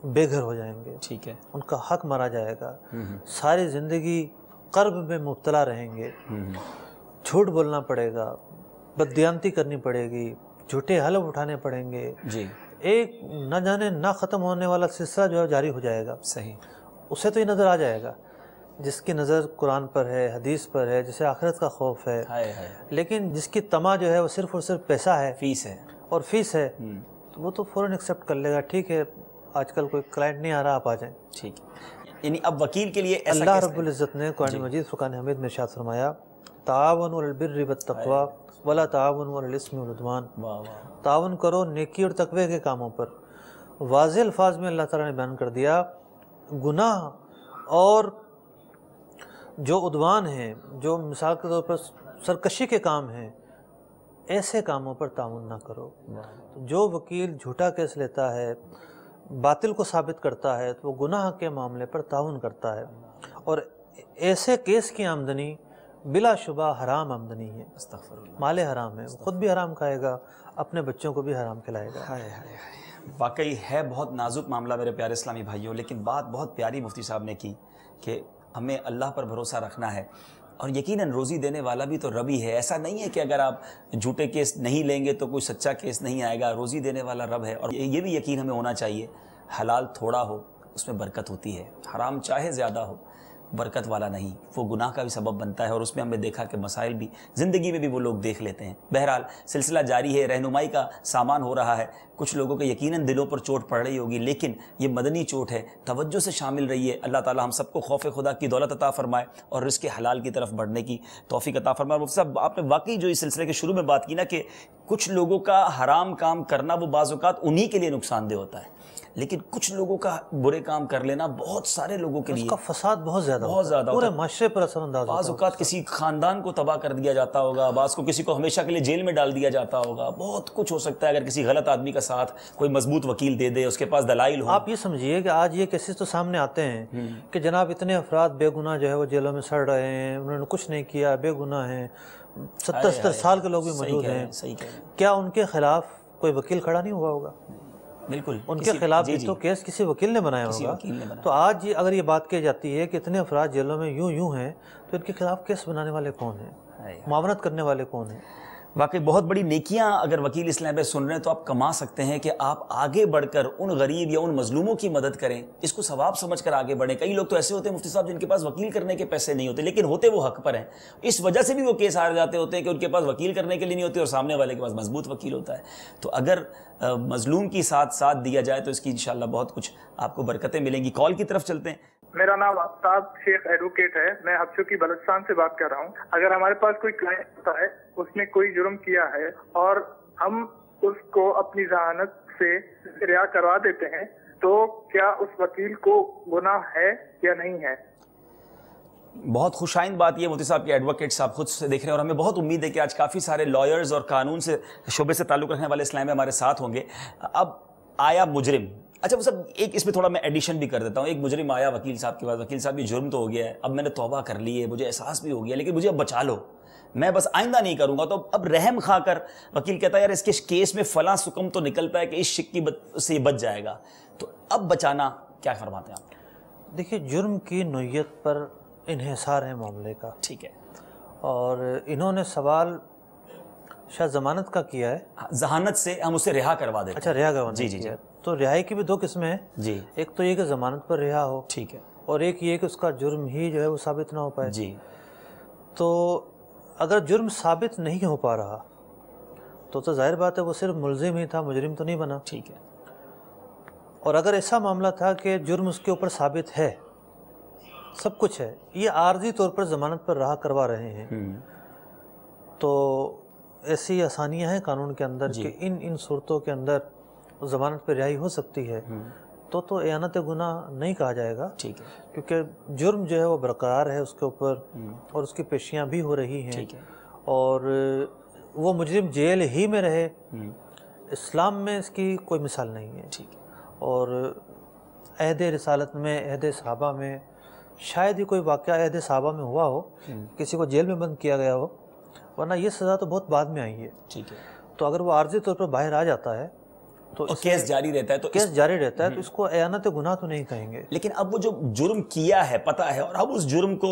بے گھر ہو جائیں گے، ٹھیک ہے، ان کا حق مارا جائے گا، ساری زندگی قرب میں مبتلا رہیں گے، جھوٹ بولنا پڑے گا، بددیانتی کرنی پڑے گی، جھوٹے حلف اٹھانے پڑیں گے، جی، ایک نہ جانے نہ ختم ہونے والا سلسلہ جو ہے جاری ہو جائے گا. صحیح. اسے تو یہ نظر آ جائے گا جس کی نظر قرآن پر ہے، حدیث پر ہے، جسے آخرت کا خوف ہے، لیکن جس کی طمع جو ہے وہ صرف اور صرف پیسہ ہے، فیس ہے اور فیس ہے، تو وہ تو فوراً ایکسیپٹ کر لے گا، ٹھیک ہے آج کل کوئی کلائنٹ نہیں آ رہا، آپ آ جائیں. ٹھیک ہے، یعنی اب وکیل کے لیے ایسا اللہ رب العزت نے قرآن مجید فرقان حمید میں ارشاد فرمایا، تعاونوا علی البر والتقوی ولا تعاونوا علی الاثم والعدوان، تعاون کرو نیکی اور تقوی کے کاموں پر. واضح الفاظ میں اللہ تعالیٰ نے بیان کر دیا گناہ اور جو عدوان ہیں، جو مثال کے طور پر سرکشی کے کام ہیں، ایسے کاموں پر تعاون نہ کرو. جو وکیل جھوٹا کیس لیتا ہے، باطل کو ثابت کرتا ہے، تو وہ گناہ کے معاملے پر تعاون کرتا ہے، اور ایسے کیس کی آمدنی بلا شبہ حرام آمدنی ہے، مال حرام ہے، خود بھی حرام کھائے گا، اپنے بچوں کو بھی حرام کھلائے گا. واقعی ہے بہت نازک معاملہ میرے پیارے اسلامی بھائیوں، لیکن بات بہت پیاری مفتی صاحب نے کی کہ ہمیں اللہ پر بھروسہ رکھنا ہے، اور یقیناً روزی دینے والا بھی تو رب ہی ہے. ایسا نہیں ہے کہ اگر آپ جھوٹے کیس نہیں لیں گے تو کوئی سچا کیس نہیں آئے گا، روزی دینے والا رب ہے. اور یہ بھی یقین ہمیں ہونا چاہیے حلال تھوڑا ہو اس میں برکت ہوتی ہے، حرام چاہے زیادہ ہو برکت والا نہیں، وہ گناہ کا بھی سبب بنتا ہے، اور اس میں ہم نے دیکھا کہ مسائل بھی زندگی میں بھی وہ لوگ دیکھ لیتے ہیں. بہرحال سلسلہ جاری ہے، رہنمائی کا سامان ہو رہا ہے. کچھ لوگوں کے یقیناً دلوں پر چوٹ پڑ رہی ہوگی، لیکن یہ مدنی چوٹ ہے، توجہ سے شامل رہیے. اللہ تعالی ہم سب کو خوف خدا کی دولت عطا فرمائے اور رزق حلال کی طرف بڑھنے کی توفیق عطا فرمائے. مفتی صاحب آپ نے واقعی جو اس سلسلے کے شروع میں بات کی نا کہ کچھ لوگوں کا حرام کام کرنا وہ بعض اوقات انہی کے لیے نقصان دہ ہوتا ہے، لیکن کچھ لوگوں کا برے کام کر لینا بہت سارے لوگوں کے لیے اس کا فساد بہت زیادہ پورے معاشرے پر اثر انداز ہوتا ہے. بعض اوقات کسی خاندان کو تباہ کر دیا جاتا ہوگا، بعض کو کسی کو ہمیشہ کے لیے جیل میں ڈال دیا جاتا ہوگا، بہت کچھ ہو سکتا ہے اگر کسی غلط آدمی کا ساتھ کوئی مضبوط وکیل دے دے، اس کے پاس دلائل ہوں. آپ یہ سمجھیے کہ آج یہ کیسز تو سامنے آتے ہیں کہ جناب اتنے افراد بے گناہ جو ہے وہ جیلوں میں سڑ رہے ہیں، انہوں نے کچھ نہیں کیا، بے گناہ ہیں، 70 سال کے لوگ بھی موجود ہیں. کیا ان کے خلاف کوئی وکیل کھڑا نہیں ہوا ہوگا؟ بالکل ان کے خلاف بھی تو کیس کسی وکیل نے بنایا ہوگا. تو آج اگر یہ بات کی جاتی ہے کہ اتنے افراد جیلوں میں یوں ہیں، تو ان کے خلاف کیس بنانے والے کون ہیں، معاونت کرنے والے کون ہیں؟ واقعی بہت بڑی نیکیاں اگر وکیل اسلام پہ سن رہے ہیں تو آپ کما سکتے ہیں کہ آپ آگے بڑھ کر ان غریب یا ان مظلوموں کی مدد کریں، اس کو ثواب سمجھ کر آگے بڑھیں. کئی لوگ تو ایسے ہوتے ہیں مفتی صاحب جن کے پاس وکیل کرنے کے پیسے نہیں ہوتے، لیکن ہوتے وہ حق پر ہیں، اس وجہ سے بھی وہ کیس ہار جاتے ہوتے ہیں کہ ان کے پاس وکیل کرنے کے لیے نہیں ہوتے اور سامنے والے کے پاس مضبوط وکیل ہوتا ہے. تو اگر مظلوم کی ساتھ دیا جائے تو اس کی انشاءاللہ بہت کچھ آپ کو برکتیں ملیں گی. کال کی طرف چلتے ہیں. میرا نام آفتاب شیخ ایڈوکیٹ ہے، میں حبشوں کی بلوچستان سے بات کر رہا ہوں. اگر ہمارے پاس کوئی کلائنٹ ہوتا ہے، اس نے کوئی جرم کیا ہے اور ہم اس کو اپنی ذہانت سے رہا کروا دیتے ہیں، تو کیا اس وکیل کو گناہ ہے یا نہیں ہے؟ بہت خوش آئند بات یہ مفتی صاحب کے ایڈوکیٹ صاحب خود سے دیکھ رہے ہیں، اور ہمیں بہت امید ہے کہ آج کافی سارے لائرز اور قانون سے شعبے سے تعلق رکھنے والے اسلام میں ہمارے ساتھ ہوں گے. اب آیا مجرم، اچھا وہ سب ایک اس میں تھوڑا میں ایڈیشن بھی کر دیتا ہوں. ایک مجرم آیا وکیل صاحب کے پاس، وکیل صاحب یہ جرم تو ہو گیا ہے، اب میں نے توبہ کر لی ہے، مجھے احساس بھی ہو گیا، لیکن مجھے اب بچا لو، میں بس آئندہ نہیں کروں گا. تو اب رحم کھا کر وکیل کہتا ہے یار اس کے کیس میں فلاں سکم تو نکلتا ہے کہ اس شک کی سے بچ جائے گا، تو اب بچانا کیا فرماتے ہیں آپ؟ دیکھیے جرم کی نوعیت پر انحصار ہے معاملے کا، ٹھیک ہے، اور انہوں نے سوال شاید ضمانت کا کیا ہے، ذہانت سے ہم اسے رہا کروا دیتے ہیں. اچھا رہا کروانا، جی. تو رہائی کی بھی دو قسمیں ہیں. جی، ایک تو یہ کہ ضمانت پر رہا ہو، ٹھیک ہے، اور ایک یہ کہ اس کا جرم ہی جو ہے وہ ثابت نہ ہو پائے. جی. تو اگر جرم ثابت نہیں ہو پا رہا تو ظاہر بات ہے وہ صرف ملزم ہی تھا، مجرم تو نہیں بنا. ٹھیک ہے. اور اگر ایسا معاملہ تھا کہ جرم اس کے اوپر ثابت ہے، سب کچھ ہے، یہ عارضی طور پر ضمانت پر رہا کروا رہے ہیں، تو ایسی آسانیاں ہیں قانون کے اندر کہ ان صورتوں کے اندر ضمانت پہ رہائی ہو سکتی ہے تو اعانت گناہ نہیں کہا جائے گا، ٹھیک ہے، کیونکہ جرم جو ہے وہ برقرار ہے اس کے اوپر اور اس کی پیشیاں بھی ہو رہی ہیں، ٹھیک ہے، اور وہ مجرم جیل ہی میں رہے، اسلام میں اس کی کوئی مثال نہیں ہے۔ ٹھیک ہے، اور عہد رسالت میں، عہد صحابہ میں شاید ہی کوئی واقعہ عہد صحابہ میں ہوا ہو کسی کو جیل میں بند کیا گیا ہو، ورنہ یہ سزا تو بہت بعد میں آئی ہے۔ ٹھیک ہے، تو اگر وہ عارضی طور پر باہر آ جاتا ہے تو اور کیس جاری رہتا ہے تو کیس جاری رہتا ہے تو اس کو اعانت گناہ تو نہیں کہیں گے۔ لیکن اب وہ جو جرم کیا ہے پتہ ہے اور اب اس جرم کو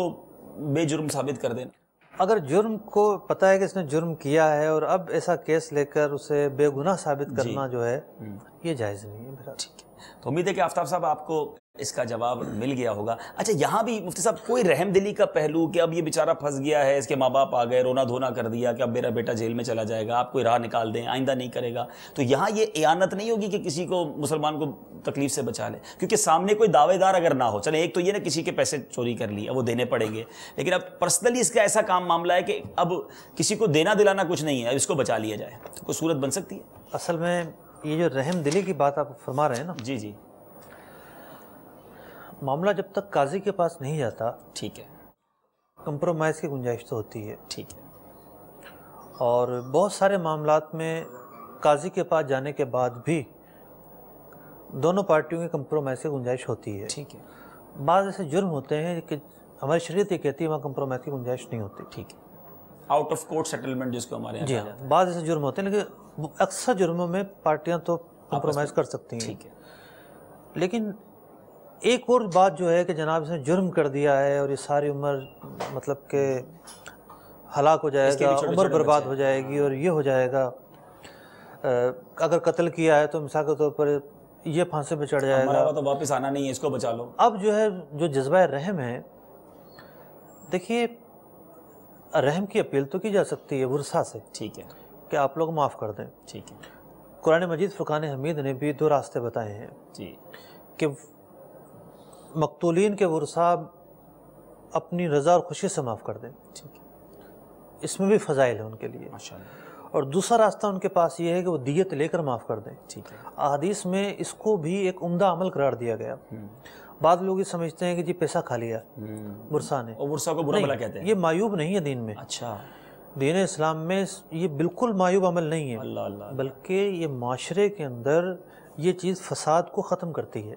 بے جرم ثابت کر دینا، اگر جرم کو پتہ ہے کہ اس نے جرم کیا ہے اور اب ایسا کیس لے کر اسے بے گناہ ثابت کرنا جو ہے یہ جائز نہیں ہے میرا۔ ٹھیک ہے، تو امید ہے کہ آفتاب صاحب آپ کو اس کا جواب مل گیا ہوگا۔ اچھا، یہاں بھی مفتی صاحب کوئی رحم دلی کا پہلو کہ اب یہ بیچارہ پھنس گیا ہے، اس کے ماں باپ آ گئے، رونا دھونا کر دیا کہ اب میرا بیٹا جیل میں چلا جائے گا، آپ کوئی راہ نکال دیں، آئندہ نہیں کرے گا، تو یہاں یہ اعانت نہیں ہوگی کہ کسی کو مسلمان کو تکلیف سے بچا لے؟ کیونکہ سامنے کوئی دعوے دار اگر نہ ہو، چلے ایک تو یہ نا کسی کے پیسے چوری کر لیے، اب وہ دینے پڑیں گے، لیکن اب پرسنلی اس کا ایسا کام معاملہ ہے کہ اب کسی کو دینا دلانا کچھ نہیں ہے، اب اس کو بچا لیا جائے، تو کوئی صورت بن سکتی ہے؟ اصل میں یہ جو رحم دلی کی بات آپ فرما رہے ہیں نا، جی جی، معاملہ جب تک قاضی کے پاس نہیں جاتا ٹھیک ہے، کمپرومائز کی گنجائش تو ہوتی ہے، ٹھیک ہے، اور بہت سارے معاملات میں قاضی کے پاس جانے کے بعد بھی دونوں پارٹیوں کی کمپرومائز کی گنجائش ہوتی ہے۔ ٹھیک ہے، بعض ایسے جرم ہوتے ہیں کہ ہماری شریعت یہ کہتی ہے وہاں کمپرومائز کی گنجائش نہیں ہوتی۔ ٹھیک ہے، آؤٹ آف کورٹ سیٹلمنٹ جس کو ہمارے یہاں جی کہا ہاں، جاتا ہے۔ بعض ایسے جرم ہوتے ہیں لیکن اکثر جرموں میں پارٹیاں تو کمپرومائز کر سکتی ہیں۔ ٹھیک ہے، لیکن ایک اور بات جو ہے کہ جناب اس نے جرم کر دیا ہے اور یہ ساری عمر مطلب کہ ہلاک ہو جائے گا، عمر برباد ہو جائے گی اور یہ ہو جائے گا، اگر قتل کیا ہے تو مثال کے طور پر یہ پھانسی پہ چڑھ جائے ہمارا گا، تو واپس آنا نہیں ہے، اس کو بچا لو۔ اب جو ہے جو جذبہ رحم ہے، دیکھیے رحم کی اپیل تو کی جا سکتی ہے ورثہ سے ٹھیک ہے، کہ آپ لوگ معاف کر دیں۔ ٹھیک ہے، قرآن مجید فرقان حمید نے بھی دو راستے بتائے ہیں جی، کہ مقتولین کے ورثہ اپنی رضا اور خوشی سے معاف کر دیں، ٹھیک ہے، اس میں بھی فضائل ہے ان کے لیے۔ ماشاء اللہ، اور دوسرا راستہ ان کے پاس یہ ہے کہ وہ دیت لے کر معاف کر دیں۔ ٹھیک ہے، احادیث میں اس کو بھی ایک عمدہ عمل قرار دیا گیا۔ بعض لوگ یہ سمجھتے ہیں کہ جی پیسہ کھا لیا ورثہ نے، اور ورثہ کو برا بھلا کہتے ہیں؟ یہ معیوب نہیں ہے دین میں، اچھا، دین اسلام میں یہ بالکل معیوب عمل نہیں ہے، اللہ اللہ، بلکہ یہ معاشرے کے اندر یہ چیز فساد کو ختم کرتی ہے۔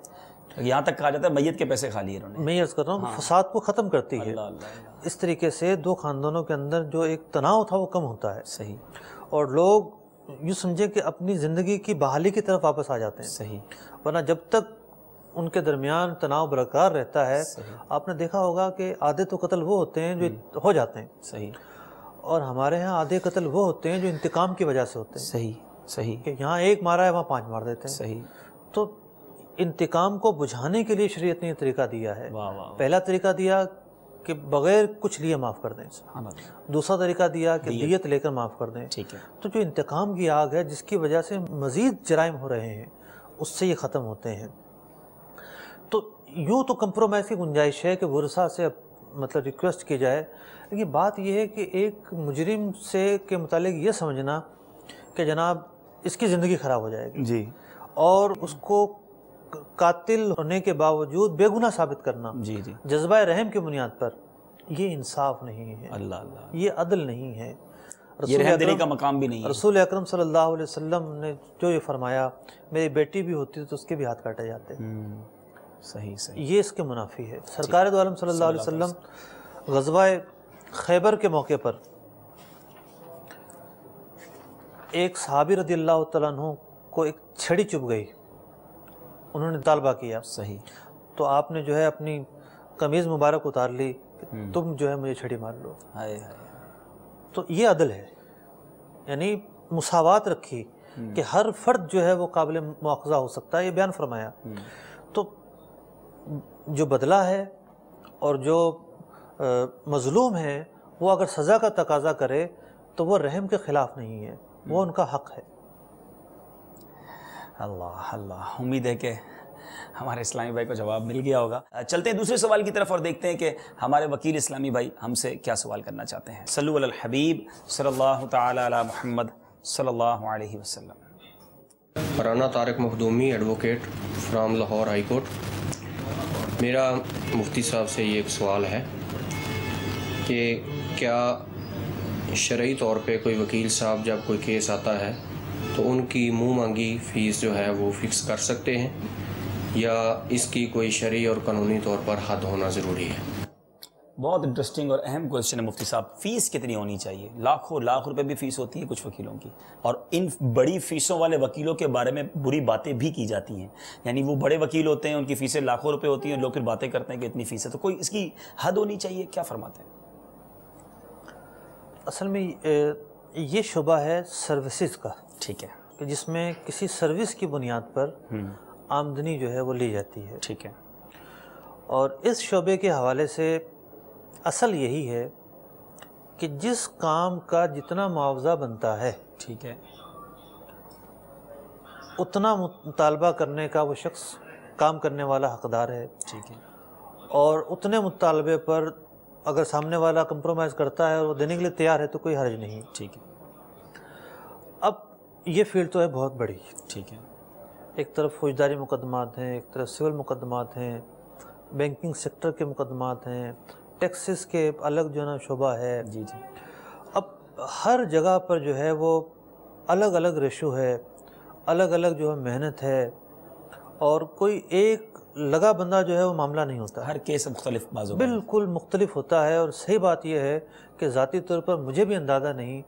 یہاں تک کہا جاتا ہے میت کے پیسے کھا لیے انہوں نے۔ میں یہ عرض کر رہا ہوں فساد کو ختم کرتی ہے، اللہ اللہ، اس طریقے سے دو خاندانوں کے اندر جو ایک تناؤ تھا وہ کم ہوتا ہے، صحیح، اور لوگ یوں سمجھیں کہ اپنی زندگی کی بحالی کی طرف واپس آ جاتے ہیں۔ صحیح، ورنہ جب تک ان کے درمیان تناؤ برقرار رہتا ہے، آپ نے دیکھا ہوگا کہ آدھے تو قتل وہ ہوتے ہیں جو ہو جاتے ہیں، صحیح، اور ہمارے ہاں آدھے قتل وہ ہوتے ہیں جو انتقام کی وجہ سے ہوتے ہیں، صحیح، صحیح، کہ یہاں ایک مارا ہے وہاں 5 مار دیتے ہیں۔ صحیح، تو انتقام کو بجھانے کے لیے شریعت نے یہ طریقہ دیا ہے۔ واہ واہ، پہلا طریقہ دیا کہ بغیر کچھ لیے معاف کر دیں، سبحان اللہ، دوسرا طریقہ دیا کہ دیت لے کر معاف کر دیں۔ ٹھیک ہے، تو جو انتقام کی آگ ہے جس کی وجہ سے مزید جرائم ہو رہے ہیں اس سے یہ ختم ہوتے ہیں۔ تو یوں تو کمپرومائز کی گنجائش ہے کہ ورثہ سے مطلب ریکویسٹ کی جائے، لیکن بات یہ ہے کہ ایک مجرم سے کے متعلق یہ سمجھنا کہ جناب اس کی زندگی خراب ہو جائے گی، جی اور اس کو قاتل ہونے کے باوجود بے گناہ ثابت کرنا جی جی، جذبہ رحم کی بنیاد پر، یہ انصاف نہیں ہے، اللہ اللہ، یہ عدل نہیں ہے۔ یہ رحم دلی کا مقام بھی نہیں ہے۔ رسول اکرم صلی اللہ علیہ وسلم نے جو یہ فرمایا، میری بیٹی بھی ہوتی تو اس کے بھی ہاتھ کاٹے جاتے، صحیح صحیح، یہ اس کے منافی ہے۔ سرکار دو عالم صلی اللہ علیہ وسلم غزوہ خیبر کے موقع پر ایک صحابی رضی اللہ تعالیٰ عنہ کو ایک چھڑی چبھ گئی، انہوں نے طالبہ کیا، صحیح، تو آپ نے جو ہے اپنی قمیض مبارک اتار لی کہ تم جو ہے مجھے چھڑی مار لو۔ ہائے ہائے، تو یہ عدل ہے، یعنی مساوات رکھی کہ ہر فرد جو ہے وہ قابل مواخذہ ہو سکتا ہے، یہ بیان فرمایا۔ تو جو بدلہ ہے اور جو مظلوم ہے وہ اگر سزا کا تقاضا کرے تو وہ رحم کے خلاف نہیں ہے، وہ ان کا حق ہے۔ اللہ اللہ، امید ہے کہ ہمارے اسلامی بھائی کو جواب مل گیا ہوگا. چلتے ہیں دوسرے سوال کی طرف اور دیکھتے ہیں کہ ہمارے وکیل اسلامی بھائی ہم سے کیا سوال کرنا چاہتے ہیں. صلو علی الحبیب صلی اللہ تعالی علی محمد صلی اللہ علیہ وسلم. Rana Tariq Makhdoomi advocate from Lahore High Court. میرا مفتی صاحب سے یہ ایک سوال ہے کہ کیا شرعی طور پہ کوئی وکیل صاحب جب کوئی کیس آتا ہے تو ان کی منہ مانگی فیس جو ہے وہ فکس کر سکتے ہیں یا اس کی کوئی شرعی اور قانونی طور پر حد ہونا ضروری ہے؟ بہت انٹرسٹنگ اور اہم کوشچن ہے مفتی صاحب. فیس کتنی ہونی چاہیے؟ لاکھوں لاکھ روپے بھی فیس ہوتی ہے کچھ وکیلوں کی, اور ان بڑی فیسوں والے وکیلوں کے بارے میں بری باتیں بھی کی جاتی ہیں. یعنی وہ بڑے وکیل ہوتے ہیں, ان کی فیسیں لاکھوں روپے ہوتی ہیں, لوگ پھر باتیں کرتے ہیں کہ اتنی فیس ہے. تو کوئی اس کی حد ہونی چاہیے, کیا فرماتے ہیں؟ اصل میں یہ شعبہ ہے سروسز کا, ٹھیک ہے, کہ جس میں کسی سروس کی بنیاد پر آمدنی جو ہے وہ لی جاتی ہے. ٹھیک ہے. اور اس شعبے کے حوالے سے اصل یہی ہے کہ جس کام کا جتنا معاوضہ بنتا ہے, ٹھیک ہے, اتنا مطالبہ کرنے کا وہ شخص کام کرنے والا حقدار ہے. ٹھیک ہے. اور اتنے مطالبے پر اگر سامنے والا کمپرومائز کرتا ہے اور وہ دینے کے لیے تیار ہے تو کوئی حرج نہیں. ٹھیک ہے. اب یہ فیلڈ تو ہے بہت بڑی. ٹھیک ہے. ایک طرف فوجداری مقدمات ہیں, ایک طرف سول مقدمات ہیں, بینکنگ سیکٹر کے مقدمات ہیں, ٹیکسز کے الگ جو ہے نا شعبہ ہے. جی جی. اب ہر جگہ پر جو ہے وہ الگ الگ ریشو ہے, الگ الگ جو ہے محنت ہے, اور کوئی ایک لگا بندہ جو ہے وہ معاملہ نہیں ہوتا. ہر کیس مختلف بازو بالکل مختلف ہوتا ہے. اور صحیح بات یہ ہے کہ ذاتی طور پر مجھے بھی اندازہ نہیں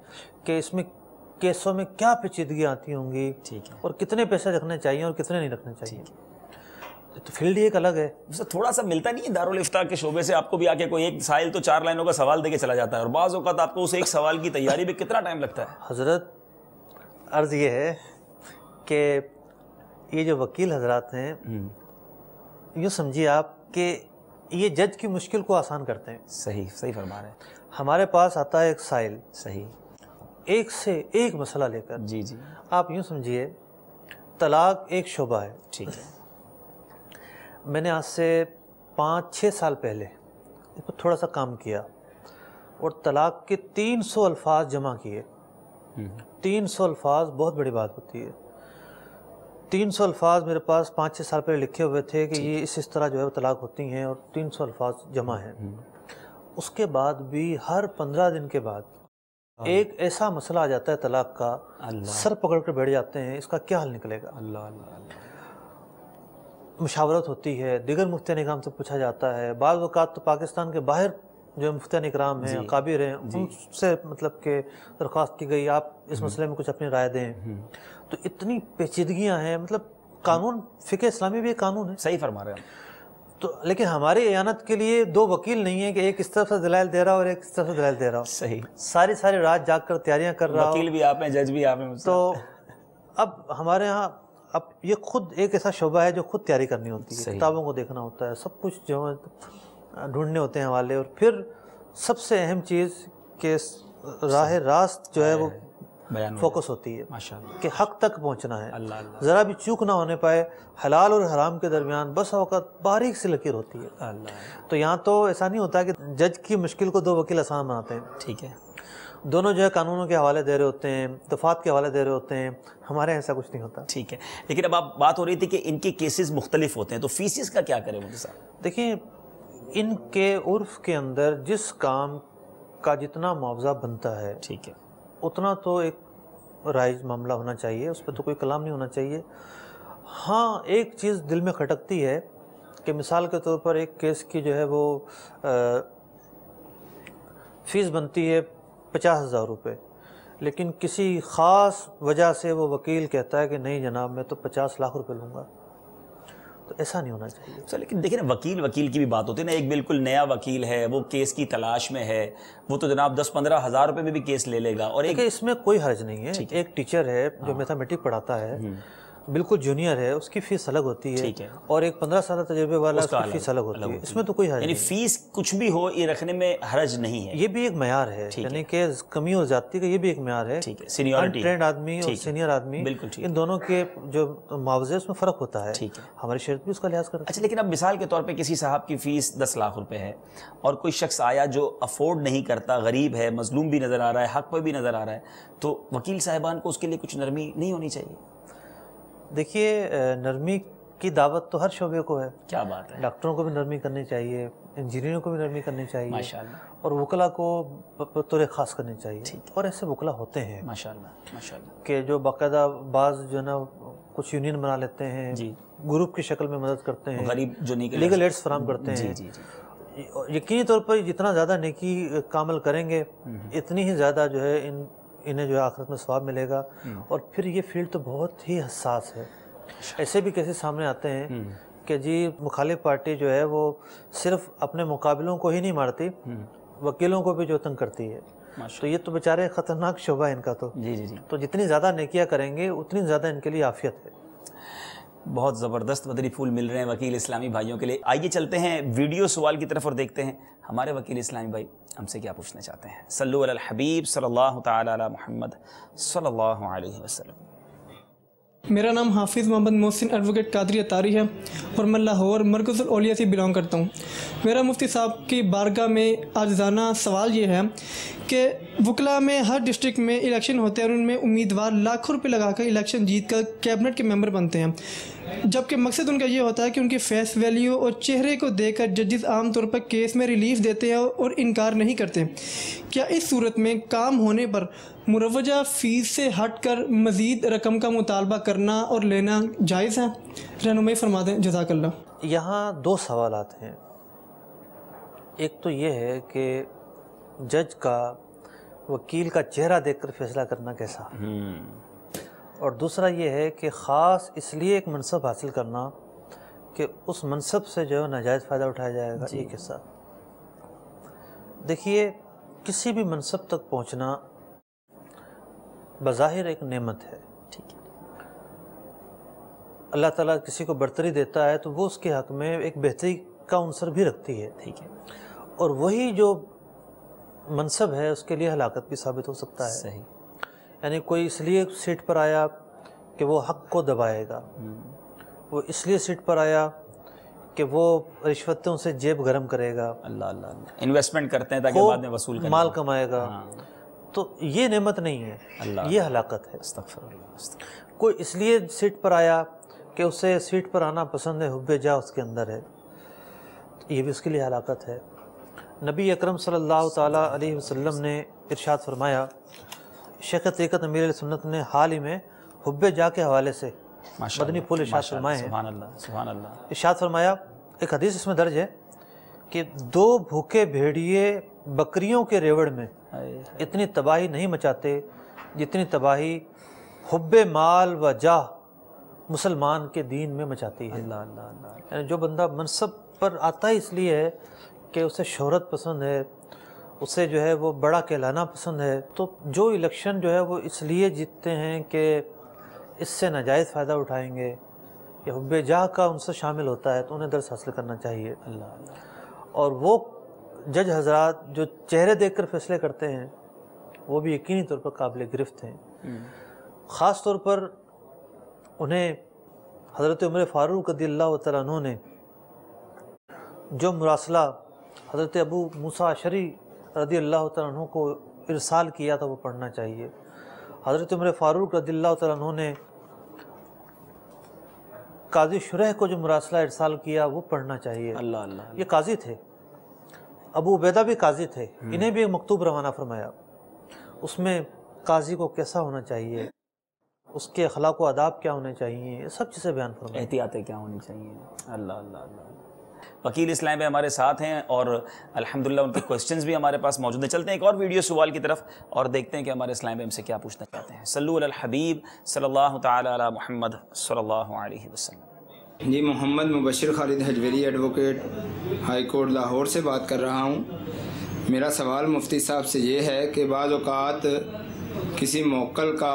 کہ اس میں کیسوں میں کیا پیچیدگیاں آتی ہوں گی, ٹھیک ہے, اور کتنے پیسے رکھنے چاہیے اور کتنے نہیں رکھنے چاہیے. تو فیلڈ ہی ایک الگ ہے. تھوڑا سا ملتا نہیں ہے دارالافتاء کے شعبے سے آپ کو بھی آ کے کوئی ایک سائل تو 4 لائنوں کا سوال دے کے چلا جاتا ہے, اور بعض اوقات آپ کو اس ایک سوال کی تیاری میں کتنا ٹائم لگتا ہے؟ حضرت عرض یہ ہے کہ یہ جو وکیل حضرات ہیں, یوں سمجھیے آپ کہ یہ جج کی مشکل کو آسان کرتے ہیں. صحیح صحیح فرما رہے ہیں. ہمارے پاس آتا ہے ایک سائل, صحیح, ایک سے ایک مسئلہ لے کر. جی جی. آپ یوں سمجھیے طلاق ایک شعبہ ہے. ٹھیک ہے. میں نے آج سے 5-6 سال پہلے اس پر تھوڑا سا کام کیا اور طلاق کے 300 الفاظ جمع کیے. 300 الفاظ بہت بڑی بات ہوتی ہے. 300 الفاظ میرے پاس 5-6 سال پہلے لکھے ہوئے تھے کہ یہ اس طرح جو ہے طلاق ہوتی ہیں, اور 300 الفاظ جمع ہیں. اس کے بعد بھی ہر 15 دن کے بعد ایک ایسا مسئلہ آ جاتا ہے طلاق کا, سر پکڑ کر بیٹھ جاتے ہیں اس کا کیا حل نکلے گا. اللہ اللہ اللہ. مشاورت ہوتی ہے, دیگر مفتیان اکرام سے پوچھا جاتا ہے. بعض اوقات تو پاکستان کے باہر جو مفتیان اکرام ہیں, اکابر ہیں, ان سے مطلب کہ درخواست کی گئی آپ اس مسئلے میں کچھ اپنی رائے دیں. تو اتنی پیچیدگیاں ہیں. مطلب قانون, فقہ اسلامی بھی ایک قانون ہے. صحیح فرما رہے ہیں. تو لیکن ہماری اعانت کے لیے 2 وکیل نہیں ہیں کہ ایک اس طرف سے دلائل دے رہا اور ایک اس طرف سے دلائل دے رہا. صحیح. ساری رات جاگ کر تیاریاں کر رہا. وکیل بھی آپ ہیں, جج بھی آپ ہیں. تو اب ہمارے ہاں اب یہ خود ایک ایسا شعبہ ہے جو خود تیاری کرنی ہوتی ہے. کتابوں کو دیکھنا ہوتا ہے, سب کچھ جو ڈھونڈنے ہوتے ہیں حوالے, اور پھر سب سے اہم چیز کہ راہ راست جو ہے وہ فوکس ہوتی ہے کہ حق تک پہنچنا ہے. ذرا بھی چوک نہ ہونے پائے. حلال اور حرام کے درمیان بس اوقات باریک سی لکیر ہوتی ہے. تو یہاں تو ایسا نہیں ہوتا کہ جج کی مشکل کو 2 وکیل آسان بناتے ہیں. ٹھیک ہے. دونوں جو ہے قانونوں کے حوالے دے رہے ہوتے ہیں, دفعات کے حوالے دے رہے ہوتے ہیں. ہمارے ایسا کچھ نہیں ہوتا. ٹھیک ہے. لیکن اب آپ بات ہو رہی تھی کہ ان کے کیسز مختلف ہوتے ہیں, تو فیسز کا کیا کریں مجھے صاحب؟ دیکھیں, ان کے عرف کے اندر جس کام کا جتنا معاوضہ بنتا ہے, ٹھیک ہے, اتنا تو ایک رائج معاملہ ہونا چاہیے, اس پہ تو کوئی کلام نہیں ہونا چاہیے. ہاں ایک چیز دل میں کھٹکتی ہے کہ مثال کے طور پر ایک کیس کی جو ہے وہ فیس بنتی ہے 50,000 روپے, لیکن کسی خاص وجہ سے وہ وکیل کہتا ہے کہ نہیں جناب میں تو 50 لاکھ روپے لوں گا. تو ایسا نہیں ہونا چاہیے. لیکن دیکھیں نا, وکیل کی بھی بات ہوتی ہے نا. ایک بالکل نیا وکیل ہے, وہ کیس کی تلاش میں ہے, وہ تو جناب 10-15 ہزار روپے میں بھی کیس لے لے گا. اور ایک اس میں کوئی حرج نہیں ہے. ایک ٹیچر ہے جو میتھمیٹک پڑھاتا ہے, بالکل جونیئر ہے اس کی فیس الگ ہوتی ہے، ٹھیک ہے، اور ایک 15 سالہ تجربے والا اس کی فیس الگ ہوتی ہے، اس میں تو کوئی حرج یعنی نہیں، فیس کچھ بھی ہو یہ رکھنے میں حرج نہیں ہے، یہ بھی ایک معیار ہے، یعنی کہ کمی اور زیادتی کا یہ بھی ایک معیار ہے، ٹھیک ہے، سینیورٹی، انٹرینڈ آدمی اور سینئر آدمی بالکل ٹھیک، ان دونوں کے جو معاوضے اس میں فرق ہوتا ہے، ٹھیک ہے، ہماری شریعت بھی اس کا لحاظ کرتا ہے۔ اچھا لیکن اب مثال کے طور پہ کسی صاحب کی فیس 10 لاکھ روپے ہے اور کوئی شخص آیا جو افورڈ نہیں کرتا، غریب ہے، مظلوم بھی نظر آ رہا ہے، حق پہ بھی نظر آ رہا ہے، تو وکیل صاحبان کو اس کے لیے کچھ نرمی نہیں ہونی چاہیے؟ دیکھیے نرمی کی دعوت تو ہر شعبے کو ہے، کیا بات ہے، ڈاکٹروں کو بھی نرمی کرنی چاہیے، انجینئروں کو بھی نرمی کرنی چاہیے، ماشاءاللہ، اور وکلا کو بطور خاص کرنی چاہیے، اور ایسے وکلا ہوتے ہیں ماشاءاللہ ماشاءاللہ کہ جو باقاعدہ بعض جو ہے نا کچھ یونین بنا لیتے ہیں، جی، گروپ کی شکل میں مدد کرتے ہیں، غریب جو لیگل ایڈس فراہم کرتے ہیں، جی جی جی، یقینی طور پر جتنا زیادہ نیکی کا عمل کریں گے اتنی ہی زیادہ جو ہے انہیں جو ہے آخرت میں ثواب ملے گا، اور پھر یہ فیلڈ تو بہت ہی حساس ہے، ایسے بھی کیسے سامنے آتے ہیں کہ جی مخالف پارٹی جو ہے وہ صرف اپنے مقابلوں کو ہی نہیں مارتی، وکیلوں کو بھی جو تنگ کرتی ہے، تو یہ تو بیچارے خطرناک شعبہ ہے ان کا، تو جی جی جی، تو جتنی زیادہ نیکیاں کریں گے اتنی زیادہ ان کے لیے عافیت ہے۔ بہت زبردست مدنی پھول مل رہے ہیں وکیل اسلامی بھائیوں کے لیے۔ آئیے چلتے ہیں ویڈیو سوال کی طرف اور دیکھتے ہیں ہمارے وکیل اسلامی بھائی ہم سے کیا پوچھنا چاہتے ہیں۔ صلو علی الحبیب صلی اللہ تعالی علی محمد صلی اللہ علیہ وسلم۔ میرا نام حافظ محمد محسن ایڈوکیٹ قادری اطاری ہے اور میں لاہور مرکز الاولیاء سے بلانگ کرتا ہوں۔ میرا مفتی صاحب کی بارگاہ میں عاجزانہ سوال یہ ہے کہ وکلا میں ہر ڈسٹرکٹ میں الیکشن ہوتے ہیں اور ان میں امیدوار لاکھوں روپے لگا کر الیکشن جیت کر کیبنٹ کے ممبر بنتے ہیں، جبکہ مقصد ان کا یہ ہوتا ہے کہ ان کی فیس ویلیو اور چہرے کو دیکھ کر ججز عام طور پر کیس میں ریلیف دیتے ہیں اور انکار نہیں کرتے۔ کیا اس صورت میں کام ہونے پر مروجہ فیس سے ہٹ کر مزید رقم کا مطالبہ کرنا اور لینا جائز ہے؟ رہنمائی فرما دیں، جزاک اللہ۔ یہاں دو سوالات ہیں، ایک تو یہ ہے کہ جج کا وکیل کا چہرہ دیکھ کر فیصلہ کرنا کیسا، اور دوسرا یہ ہے کہ خاص اس لیے ایک منصب حاصل کرنا کہ اس منصب سے جو ہے ناجائز فائدہ اٹھایا جائے گا، ایک حصہ۔ دیکھیے کسی بھی منصب تک پہنچنا بظاہر ایک نعمت ہے، ٹھیک ہے، اللہ تعالیٰ کسی کو برتری دیتا ہے تو وہ اس کے حق میں ایک بہتری کا عنصر بھی رکھتی ہے، ٹھیک ہے، اور وہی جو منصب ہے اس کے لیے ہلاکت بھی ثابت ہو سکتا ہے، صحیح، یعنی کوئی اس لیے سیٹ پر آیا کہ وہ حق کو دبائے گا، وہ اس لیے سیٹ پر آیا کہ وہ رشوتوں سے جیب گرم کرے گا، اللہ اللہ اللہ، انویسٹمنٹ کرتے ہیں تاکہ بعد میں وصول کریں، مال کمائے گا، تو یہ نعمت نہیں ہے، یہ ہلاکت ہے۔ استغفر اللہ۔ کوئی اس لیے سیٹ پر آیا کہ اسے سیٹ پر آنا پسند ہے، حب جا اس کے اندر ہے، یہ بھی اس کے لیے ہلاکت ہے۔ نبی اکرم صلی اللہ تعالیٰ علیہ وسلم نے ارشاد فرمایا، شیخ طریقت امیر علیہ سنت نے حال ہی میں حب جا کے حوالے سے مدنی پھول ارشاد فرمائے ہیں، سبحان اللہ سبحان اللہ، ارشاد فرمایا، ایک حدیث اس میں درج ہے کہ دو بھوکے بھیڑیے بکریوں کے ریوڑ میں اتنی تباہی نہیں مچاتے جتنی تباہی حب مال و جاہ مسلمان کے دین میں مچاتی ہے۔ اللہ اللہ اللہ، یعنی جو بندہ منصب پر آتا ہی اس لیے ہے کہ اسے شہرت پسند ہے، اسے جو ہے وہ بڑا کہلانا پسند ہے، تو جو الیکشن جو ہے وہ اس لیے جیتتے ہیں کہ اس سے ناجائز فائدہ اٹھائیں گے یا حب جاہ کا ان سے شامل ہوتا ہے، تو انہیں درس حاصل کرنا چاہیے۔ اللہ اللہ، اور وہ جج حضرات جو چہرے دیکھ کر فیصلے کرتے ہیں وہ بھی یقینی طور پر قابل گرفت ہیں، خاص طور پر انہیں حضرت عمر فاروق رضی اللہ تعالیٰ عنہ نے جو مراسلہ حضرت ابو موسیٰ اشعری رضی اللہ تعالیٰ عنہ کو ارسال کیا تھا وہ پڑھنا چاہیے۔ حضرت عمر فاروق رضی اللہ تعالیٰ عنہ نے قاضی شریح کو جو مراسلہ ارسال کیا وہ پڑھنا چاہیے۔ اللہ اللہ، یہ قاضی تھے، ابو عبیدہ بھی قاضی تھے، انہیں بھی ایک مکتوب روانہ فرمایا، اس میں قاضی کو کیسا ہونا چاہیے، اس کے اخلاق و آداب کیا ہونے چاہیے، یہ سب چیزیں بیان فرمائی، احتیاطیں کیا ہونی چاہیے۔ اللہ اللہ اللہ، وکیل اسلام بھی ہمارے ساتھ ہیں اور الحمدللہ ان کے کوسچنز بھی ہمارے پاس موجود ہیں۔ چلتے ہیں ایک اور ویڈیو سوال کی طرف اور دیکھتے ہیں کہ ہمارے اسلام ہم سے کیا پوچھنا چاہتے ہیں۔ صلو علی الحبیب صلی اللہ تعالی علی محمد صلی اللہ علیہ وسلم۔ جی Muhammad Mubashir Khalid Hajveri advocate High Court Lahore سے بات کر رہا ہوں۔ میرا سوال مفتی صاحب سے یہ ہے کہ بعض اوقات کسی موکل کا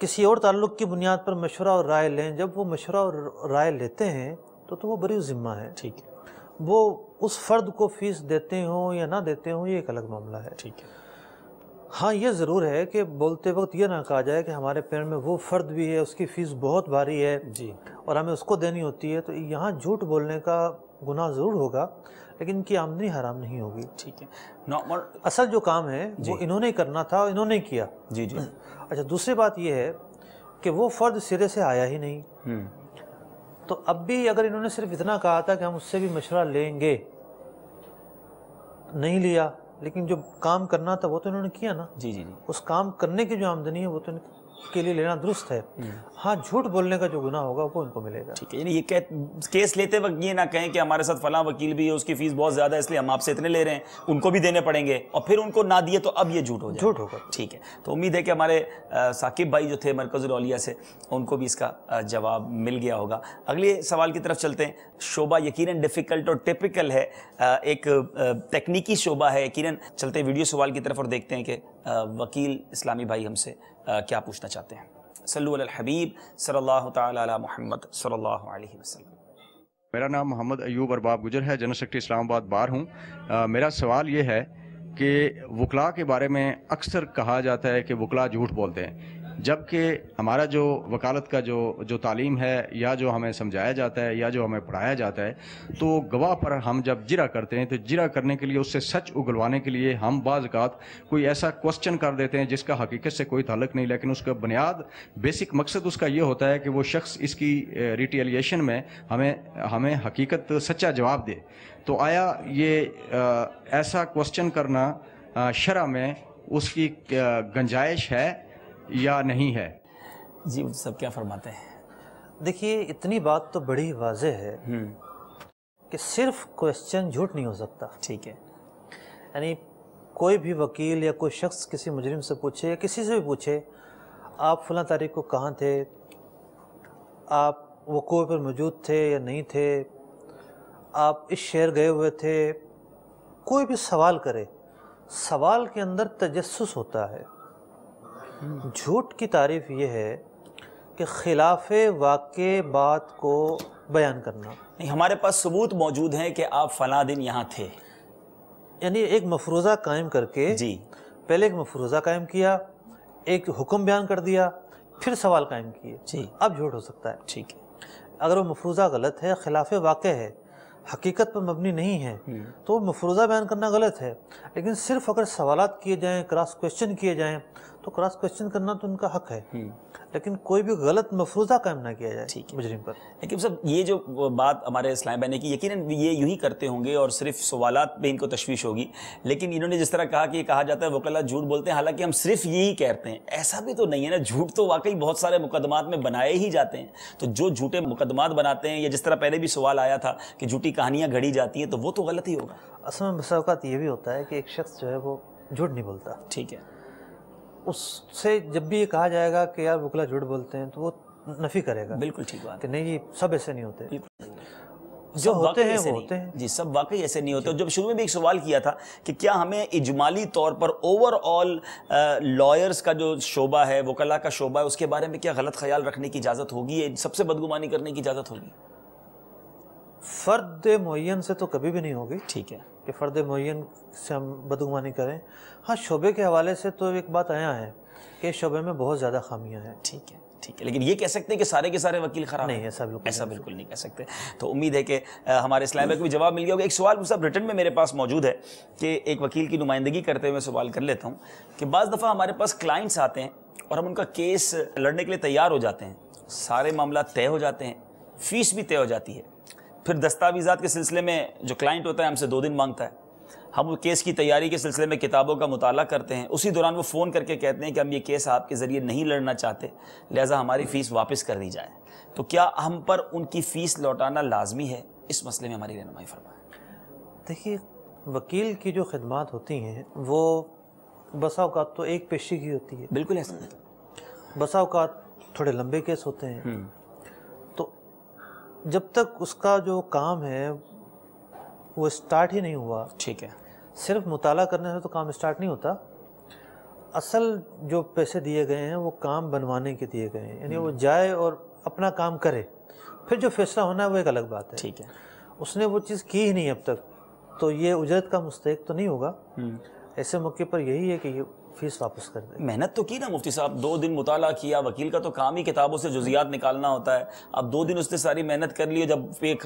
کسی اور تعلق کی بنیاد پر مشورہ اور رائے لیں، جب وہ مشورہ اور رائے لیتے ہیں تو وہ بری ذمہ ہے. ٹھیک ہے. وہ اس فرد کو فیس دیتے ہوں یا نہ دیتے ہوں یہ ایک الگ معاملہ ہے. ٹھیک ہے. ہاں یہ ضرور ہے کہ بولتے وقت یہ نہ کہا جائے کہ ہمارے پیرنٹ میں وہ فرد بھی ہے، اس کی فیس بہت بھاری ہے جی اور ہمیں اس کو دینی ہوتی ہے. تو یہاں جھوٹ بولنے کا گناہ ضرور ہوگا، لیکن ان کی آمدنی حرام نہیں ہوگی. ٹھیک ہے. اصل جو کام ہے وہ انہوں نے کرنا تھا، انہوں نے کیا. جی جی. اچھا، دوسری بات یہ ہے کہ وہ فرد سرے سے آیا ہی نہیں. تو اب بھی اگر انہوں نے صرف اتنا کہا تھا کہ ہم اس سے بھی مشورہ لیں گے، نہیں لیا، لیکن جو کام کرنا تھا وہ تو انہوں نے کیا نا. جی جی جی. اس کام کرنے کی جو آمدنی ہے وہ تو ان کے لیے لینا درست ہے. ہاں جھوٹ بولنے کا جو گناہ ہوگا وہ ان کو ملے گا. ٹھیک ہے. یعنی یہ کیس لیتے وقت یہ نہ کہیں کہ ہمارے ساتھ فلاں وکیل بھی ہے، اس کی فیس بہت زیادہ ہے اس لیے ہم آپ سے اتنے لے رہے ہیں، ان کو بھی دینے پڑیں گے، اور پھر ان کو نہ دیے تو اب یہ جھوٹ ہو جائے. جھوٹ ہوگا. ٹھیک ہے. تو امید ہے کہ ہمارے ثاقب بھائی جو تھے مرکز الاولیاء سے، ان کو بھی اس کا جواب مل گیا ہوگا. اگلے سوال کی طرف چلتے ہیں. شعبہ یقیناً ڈیفیکلٹ اور ٹپیکل ہے، ایک تکنیکی شعبہ ہے. یقیناً چلتے ویڈیو سوال کی طرف اور دیکھتے ہیں کہ وکیل اسلامی بھائی ہم سے کیا پوچھنا چاہتے ہیں. صلو علی الحبیب صلی اللہ تعالی علی محمد صلی اللہ علیہ وسلم. میرا نام محمد ایوب ارباب گجر ہے، جنرل سیکرٹری اسلام آباد بار ہوں. میرا سوال یہ ہے کہ وکلاء کے بارے میں اکثر کہا جاتا ہے کہ وکلاء جھوٹ بولتے ہیں، جبکہ ہمارا جو وکالت کا جو تعلیم ہے یا جو ہمیں سمجھایا جاتا ہے یا جو ہمیں پڑھایا جاتا ہے، تو گواہ پر ہم جب جرا کرتے ہیں تو جرا کرنے کے لیے اس سے سچ اگلوانے کے لیے ہم بعض اوقات کوئی ایسا کوسچن کر دیتے ہیں جس کا حقیقت سے کوئی تعلق نہیں، لیکن اس کا بنیاد بیسک مقصد اس کا یہ ہوتا ہے کہ وہ شخص اس کی ریٹیلیشن میں ہمیں حقیقت سچا جواب دے. تو آیا یہ ایسا کوسچن کرنا شرع میں اس کی گنجائش ہے یا نہیں ہے؟ جی سب کیا فرماتے ہیں؟ دیکھیے اتنی بات تو بڑی واضح ہے کہ صرف کوسچن جھوٹ نہیں ہو سکتا. ٹھیک ہے. یعنی کوئی بھی وکیل یا کوئی شخص کسی مجرم سے پوچھے یا کسی سے بھی پوچھے آپ فلاں تاریخ کو کہاں تھے، آپ وقوع پر موجود تھے یا نہیں تھے، آپ اس شہر گئے ہوئے تھے، کوئی بھی سوال کرے، سوال کے اندر تجسس ہوتا ہے. جھوٹ کی تعریف یہ ہے کہ خلاف واقع بات کو بیان کرنا. نہیں، ہمارے پاس ثبوت موجود ہیں کہ آپ فلاں دن یہاں تھے. یعنی ایک مفروضہ قائم کر کے جی پہلے ایک مفروضہ قائم کیا، ایک حکم بیان کر دیا، پھر سوال قائم کیے. جی اب جھوٹ ہو سکتا ہے. ٹھیک ہے. اگر وہ مفروضہ غلط ہے، خلاف واقع ہے، حقیقت پر مبنی نہیں ہے، تو وہ مفروضہ بیان کرنا غلط ہے. لیکن صرف اگر سوالات کیے جائیں، کراس کوسچن کیے جائیں، تو کراس کوسچن کرنا تو ان کا حق ہے، لیکن کوئی بھی غلط مفروضہ قائم نہ کیا جائے مجرم پر. لیکن صاحب یہ جو بات ہمارے اسلام بھائی نے کی، یقیناً یہ یوں ہی کرتے ہوں گے اور صرف سوالات میں ان کو تشویش ہوگی. لیکن انہوں نے جس طرح کہا کہ یہ کہا جاتا ہے وکلاء جھوٹ بولتے ہیں، حالانکہ ہم صرف یہی کہتے ہیں، ایسا بھی تو نہیں ہے نا. جھوٹ تو واقعی بہت سارے مقدمات میں بنائے ہی جاتے ہیں. تو جو جھوٹے مقدمات بناتے ہیں، یا جس طرح پہلے بھی سوال آیا تھا کہ جھوٹی کہانیاں گھڑی جاتی ہیں، تو وہ تو غلط ہی ہوگا. اصل میں بسا اوقات یہ بھی ہوتا ہے کہ ایک شخص جو ہے وہ جھوٹ نہیں بولتا. ٹھیک ہے. اس سے جب بھی یہ کہا جائے گا کہ یار وکلاء جھوٹ بولتے ہیں تو وہ نفی کرے گا. بالکل ٹھیک بات کہ نہیں جی سب ایسے نہیں ہوتے، جو ہوتے ہیں وہ ہوتے ہیں. جی سب واقعی ایسے نہیں ہوتے. جب شروع میں بھی ایک سوال کیا تھا کہ کیا ہمیں اجمالی طور پر اوور آل لائرز کا جو شعبہ ہے، وکلاء کا شعبہ ہے، اس کے بارے میں کیا غلط خیال رکھنے کی اجازت ہوگی، سب سے بدگمانی کرنے کی اجازت ہوگی؟ فرد معین سے تو کبھی بھی نہیں ہوگی. ٹھیک ہے. کہ فرد معین سے ہم بدگمانی کریں. ہاں شعبے کے حوالے سے تو ایک بات آیا ہے کہ شعبے میں بہت زیادہ خامیاں ہیں. ٹھیک ہے. ٹھیک ہے. لیکن یہ کہہ سکتے ہیں کہ سارے کے سارے وکیل خراب نہیں، ایسا بالکل نہیں کہہ سکتے. تو امید ہے کہ ہمارے اسلام کو بھی جواب مل گیا ہوگا. ایک سوال صاحب ریٹن میں میرے پاس موجود ہے کہ ایک وکیل کی نمائندگی کرتے ہوئے سوال کر لیتا ہوں کہ بعض دفعہ ہمارے پاس کلائنٹس آتے ہیں اور ہم ان کا کیس لڑنے کے لیے تیار ہو جاتے ہیں، سارے معاملات طے ہو جاتے ہیں، فیس بھی طے ہو جاتی ہے. پھر دستاویزات کے سلسلے میں جو کلائنٹ ہوتا ہے ہم سے 2 دن مانگتا ہے. ہم کیس کی تیاری کے سلسلے میں کتابوں کا مطالعہ کرتے ہیں، اسی دوران وہ فون کر کے کہتے ہیں کہ ہم یہ کیس آپ کے ذریعے نہیں لڑنا چاہتے، لہٰذا ہماری فیس واپس کر دی جائے. تو کیا ہم پر ان کی فیس لوٹانا لازمی ہے؟ اس مسئلے میں ہماری رہنمائی فرمائیں. دیکھیے وکیل کی جو خدمات ہوتی ہیں وہ بسا اوقات تو ایک پیشی کی ہوتی ہے. بالکل ایسا. بسا اوقات تھوڑے لمبے کیس ہوتے ہیں. تو جب تک اس کا جو کام ہے وہ اسٹارٹ ہی نہیں ہوا، ٹھیک ہے، صرف مطالعہ کرنے سے تو کام اسٹارٹ نہیں ہوتا. اصل جو پیسے دیے گئے ہیں وہ کام بنوانے کے دیے گئے ہیں، یعنی وہ جائے اور اپنا کام کرے، پھر جو فیصلہ ہونا ہے وہ ایک الگ بات ہے۔ ٹھیک ہے، اس نے وہ چیز کی ہی نہیں اب تک، تو یہ اجرت کا مستحق تو نہیں ہوگا۔ ایسے موقع پر یہی ہے کہ یہ فیس واپس کر دیں۔ محنت تو کی نا مفتی صاحب، 2 دن مطالعہ کیا، وکیل کا تو کام ہی کتابوں سے جزیات نکالنا ہوتا ہے، اب 2 دن اس نے ساری محنت کر لی، جب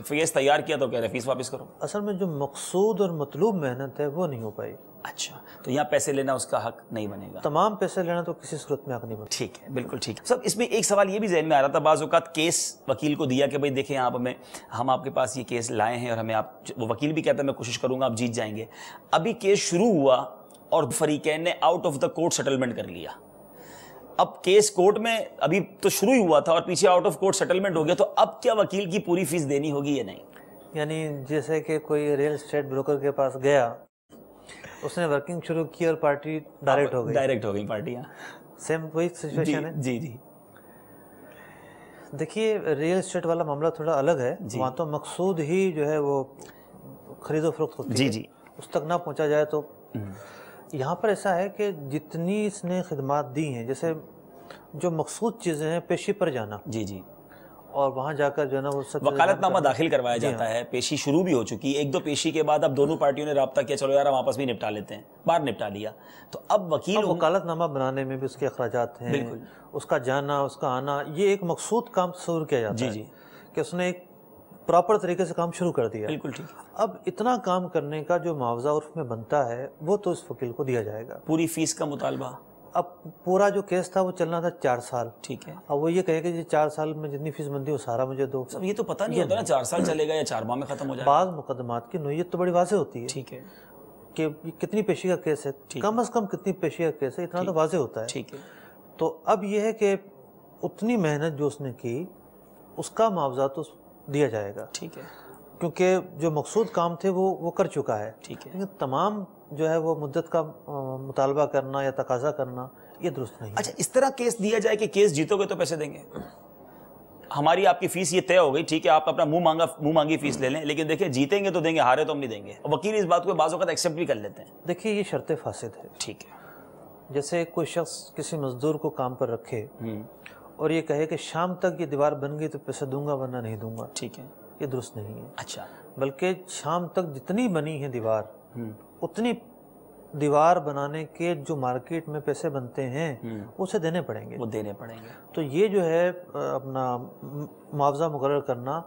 فیس تیار کیا تو کہہ رہے فیس واپس کرو۔ اصل میں جو مقصود اور مطلوب محنت ہے وہ نہیں ہو پائی۔ اچھا، تو یہاں پیسے لینا اس کا حق نہیں بنے گا؟ تمام پیسے لینا تو کسی صورت میں حق نہیں بنے۔ ٹھیک ہے، بالکل ٹھیک ہے۔ سب اس میں ایک سوال یہ بھی ذہن میں آ رہا تھا، بعض اوقات کیس وکیل کو دیا کہ بھائی دیکھیں آپ ہمیں، ہم آپ کے پاس یہ کیس لائے ہیں اور ہمیں آپ، وہ وکیل بھی کہتا ہے میں کوشش کروں گا آپ جیت جائیں گے، ابھی کیس شروع ہوا اور فریقین نے out of the court settlement کر لیا، اب کیس کورٹ میں ابھی تو شروع ہی ہوا تھا اور پیچھے آؤٹ آف کورٹ سیٹلمنٹ ہو گیا، تو اب کیا وکیل کی پوری فیس دینی ہوگی یا نہیں؟ یعنی جیسے کہ کوئی ریئل اسٹیٹ بروکر کے پاس گیا، اس نے ورکنگ شروع کی اور پارٹی ڈائریکٹ ہو گئی پارٹیاں، سیم وہی سچویشن ہے۔ جی جی، دیکھیے ریئل اسٹیٹ والا معاملہ تھوڑا الگ ہے، وہاں تو مقصود ہی جو ہے وہ خرید و فروخت ہوتی ہے، اس تک نہ پہنچا جائے تو۔ یہاں پر ایسا ہے کہ جتنی اس نے خدمات دی ہیں، جیسے جو مقصود چیزیں ہیں، پیشی پر جانا، جی جی، اور وہاں جا کر جو ہے نا وہ سب وکالت نامہ داخل کروایا جاتا ہے، پیشی شروع بھی ہو چکی، 1-2 پیشی کے بعد اب دونوں پارٹیوں نے رابطہ کیا، چلو یار ہم آپس میں نپٹا لیتے ہیں، باہر نپٹا لیا، تو اب وکیل وکالت نامہ بنانے میں بھی اس کے اخراجات ہیں، اس کا جانا، اس کا آنا، یہ ایک مقصود کام تصور کیا جاتا ہے کہ اس نے ایک پراپر طریقے سے کام شروع کر دیا۔ بالکل ٹھیک۔ اب اتنا کام کرنے کا جو معاوضہ عرف میں بنتا ہے وہ تو اس وکیل کو دیا جائے گا۔ پوری فیس کا مطالبہ؟ اب پورا جو کیس تھا وہ چلنا تھا 4 سال، ٹھیک ہے، اب وہ یہ کہے کہ 4 سال میں جتنی فیس بنتی ہے وہ سارا مجھے دو۔ یہ تو پتہ نہیں ہوتا نا 4 سال چلے گا یا 4 ماہ میں ختم ہو جائے گا۔ بعض مقدمات کی نوعیت تو بڑی واضح ہوتی ہے، ٹھیک ہے، کہ کتنی پیشی کا کیس ہے، کم از کم کتنی پیشی کا کیس ہے، اتنا تو واضح ہوتا ہے۔ ٹھیک ہے، تو اب یہ ہے کہ اتنی محنت جو اس نے کی اس کا معاوضہ تو دیا جائے گا، ٹھیک ہے، کیونکہ جو مقصود کام تھے وہ کر چکا ہے۔ ٹھیک ہے، لیکن تمام جو ہے وہ مدت کا مطالبہ کرنا یا تقاضا کرنا یہ درست نہیں ہے۔ اچھا، اس طرح کیس دیا جائے کہ کیس جیتو گے تو پیسے دیں گے، ہماری آپ کی فیس یہ طے ہو گئی، ٹھیک ہے آپ اپنا منہ مانگی فیس لے لیں، لیکن دیکھیں جیتیں گے تو دیں گے، ہارے تو ہم نہیں دیں گے، وکیل اس بات کو بعض اوقات ایکسیپٹ بھی کر لیتے ہیں۔ دیکھیے یہ شرط فاسد ہے۔ ٹھیک ہے، جیسے کوئی شخص کسی مزدور کو کام پر رکھے اور یہ کہے کہ شام تک یہ دیوار بن گئی تو پیسے دوں گا ورنہ نہیں دوں گا، ٹھیک ہے، یہ درست نہیں ہے۔ اچھا، بلکہ شام تک جتنی بنی ہے دیوار، اتنی دیوار بنانے کے جو مارکیٹ میں پیسے بنتے ہیں اسے دینے پڑیں گے، وہ دینے پڑیں گے۔ تو یہ جو ہے اپنا معاوضہ مقرر کرنا،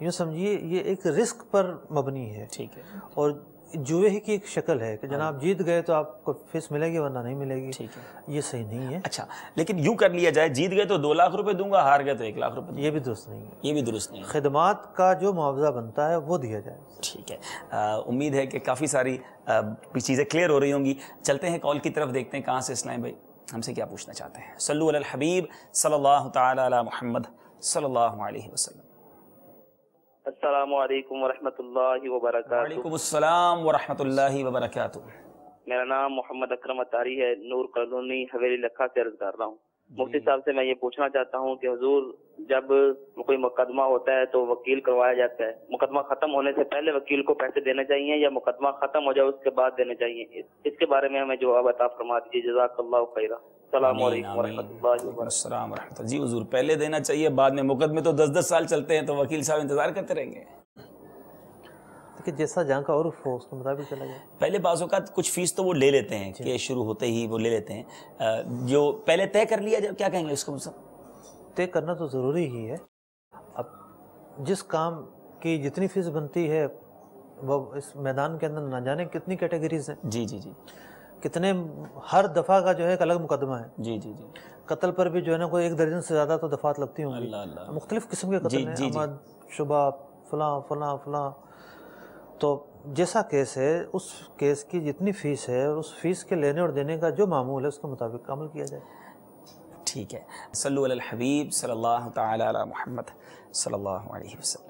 یوں سمجھیے یہ ایک رسک پر مبنی ہے، ٹھیک ہے، اور جوئے ہی کی ایک شکل ہے کہ جناب جیت گئے تو آپ کو فیس ملے گی ورنہ نہیں ملے گی، ٹھیک ہے، یہ صحیح نہیں ہے۔ اچھا، لیکن یوں کر لیا جائے جیت گئے تو 2 لاکھ روپے دوں گا، ہار گئے تو 1 لاکھ روپے دوں گا، یہ بھی درست نہیں ہے، یہ بھی درست نہیں ہے۔ خدمات کا جو معاوضہ بنتا ہے وہ دیا جائے۔ ٹھیک ہے، امید ہے کہ کافی ساری چیزیں کلیئر ہو رہی ہوں گی۔ چلتے ہیں کال کی طرف، دیکھتے ہیں کہاں سے اسلام بھائی ہم سے کیا پوچھنا چاہتے ہیں۔ صلو علی الحبیب صلی اللہ تعالی علی محمد صلی اللہ علیہ وسلم۔ السلام علیکم ورحمۃ اللہ وبرکاتہ۔ وعلیکم السلام ورحمۃ اللہ وبرکاتہ۔ میرا نام محمد اکرم اتاری ہے، نور کالونی حویلی لکھا سے عرض کر رہا ہوں۔ مفتی صاحب سے میں یہ پوچھنا چاہتا ہوں کہ حضور جب کوئی مقدمہ ہوتا ہے تو وکیل کروایا جاتا ہے، مقدمہ ختم ہونے سے پہلے وکیل کو پیسے دینے چاہیے یا مقدمہ ختم ہو جائے اس کے بعد دینے چاہیے؟ اس کے بارے میں ہمیں جواب عطا فرما دیجیے، جزاک اللہ خیرہ۔ السلام علیکم ورحمۃ اللہ وبرکاتہ۔ السلام ورحمۃ اللہ۔ جی حضور پہلے دینا چاہیے، بعد میں مقدمے تو 10 سال چلتے ہیں تو وکیل صاحب انتظار کرتے رہیں گے کہ جیسا جہاں کا عرف ہو اس کے مطابق چلا جائے۔ پہلے بعض اوقات کچھ فیس تو وہ لے لیتے ہیں کہ شروع ہوتے ہی وہ لے لیتے ہیں، جو پہلے طے کر لیا جائے، کیا کہیں گے اس کو؟ طے کرنا تو ضروری ہی ہے۔ اب جس کام کی جتنی فیس بنتی ہے وہ اس میدان کے اندر نہ جانے کتنی کیٹیگریز ہیں، جی جی جی، کتنے، ہر دفعہ کا جو ہے ایک الگ مقدمہ ہے۔ جی جی جی، قتل پر بھی جو ہے نا کوئی 1 درجن سے زیادہ تو دفعات لگتی ہوں گی، مختلف قسم کے قتل ہیں، احمد، شبہ، فلاں فلاں فلاں۔ تو جیسا کیس ہے اس کیس کی جتنی فیس ہے اس فیس کے لینے اور دینے کا جو معمول ہے اس کے مطابق عمل کیا جائے۔ ٹھیک ہے، صلو علی الحبیب صلی اللہ تعالی علی محمد صلی اللہ علیہ وسلم۔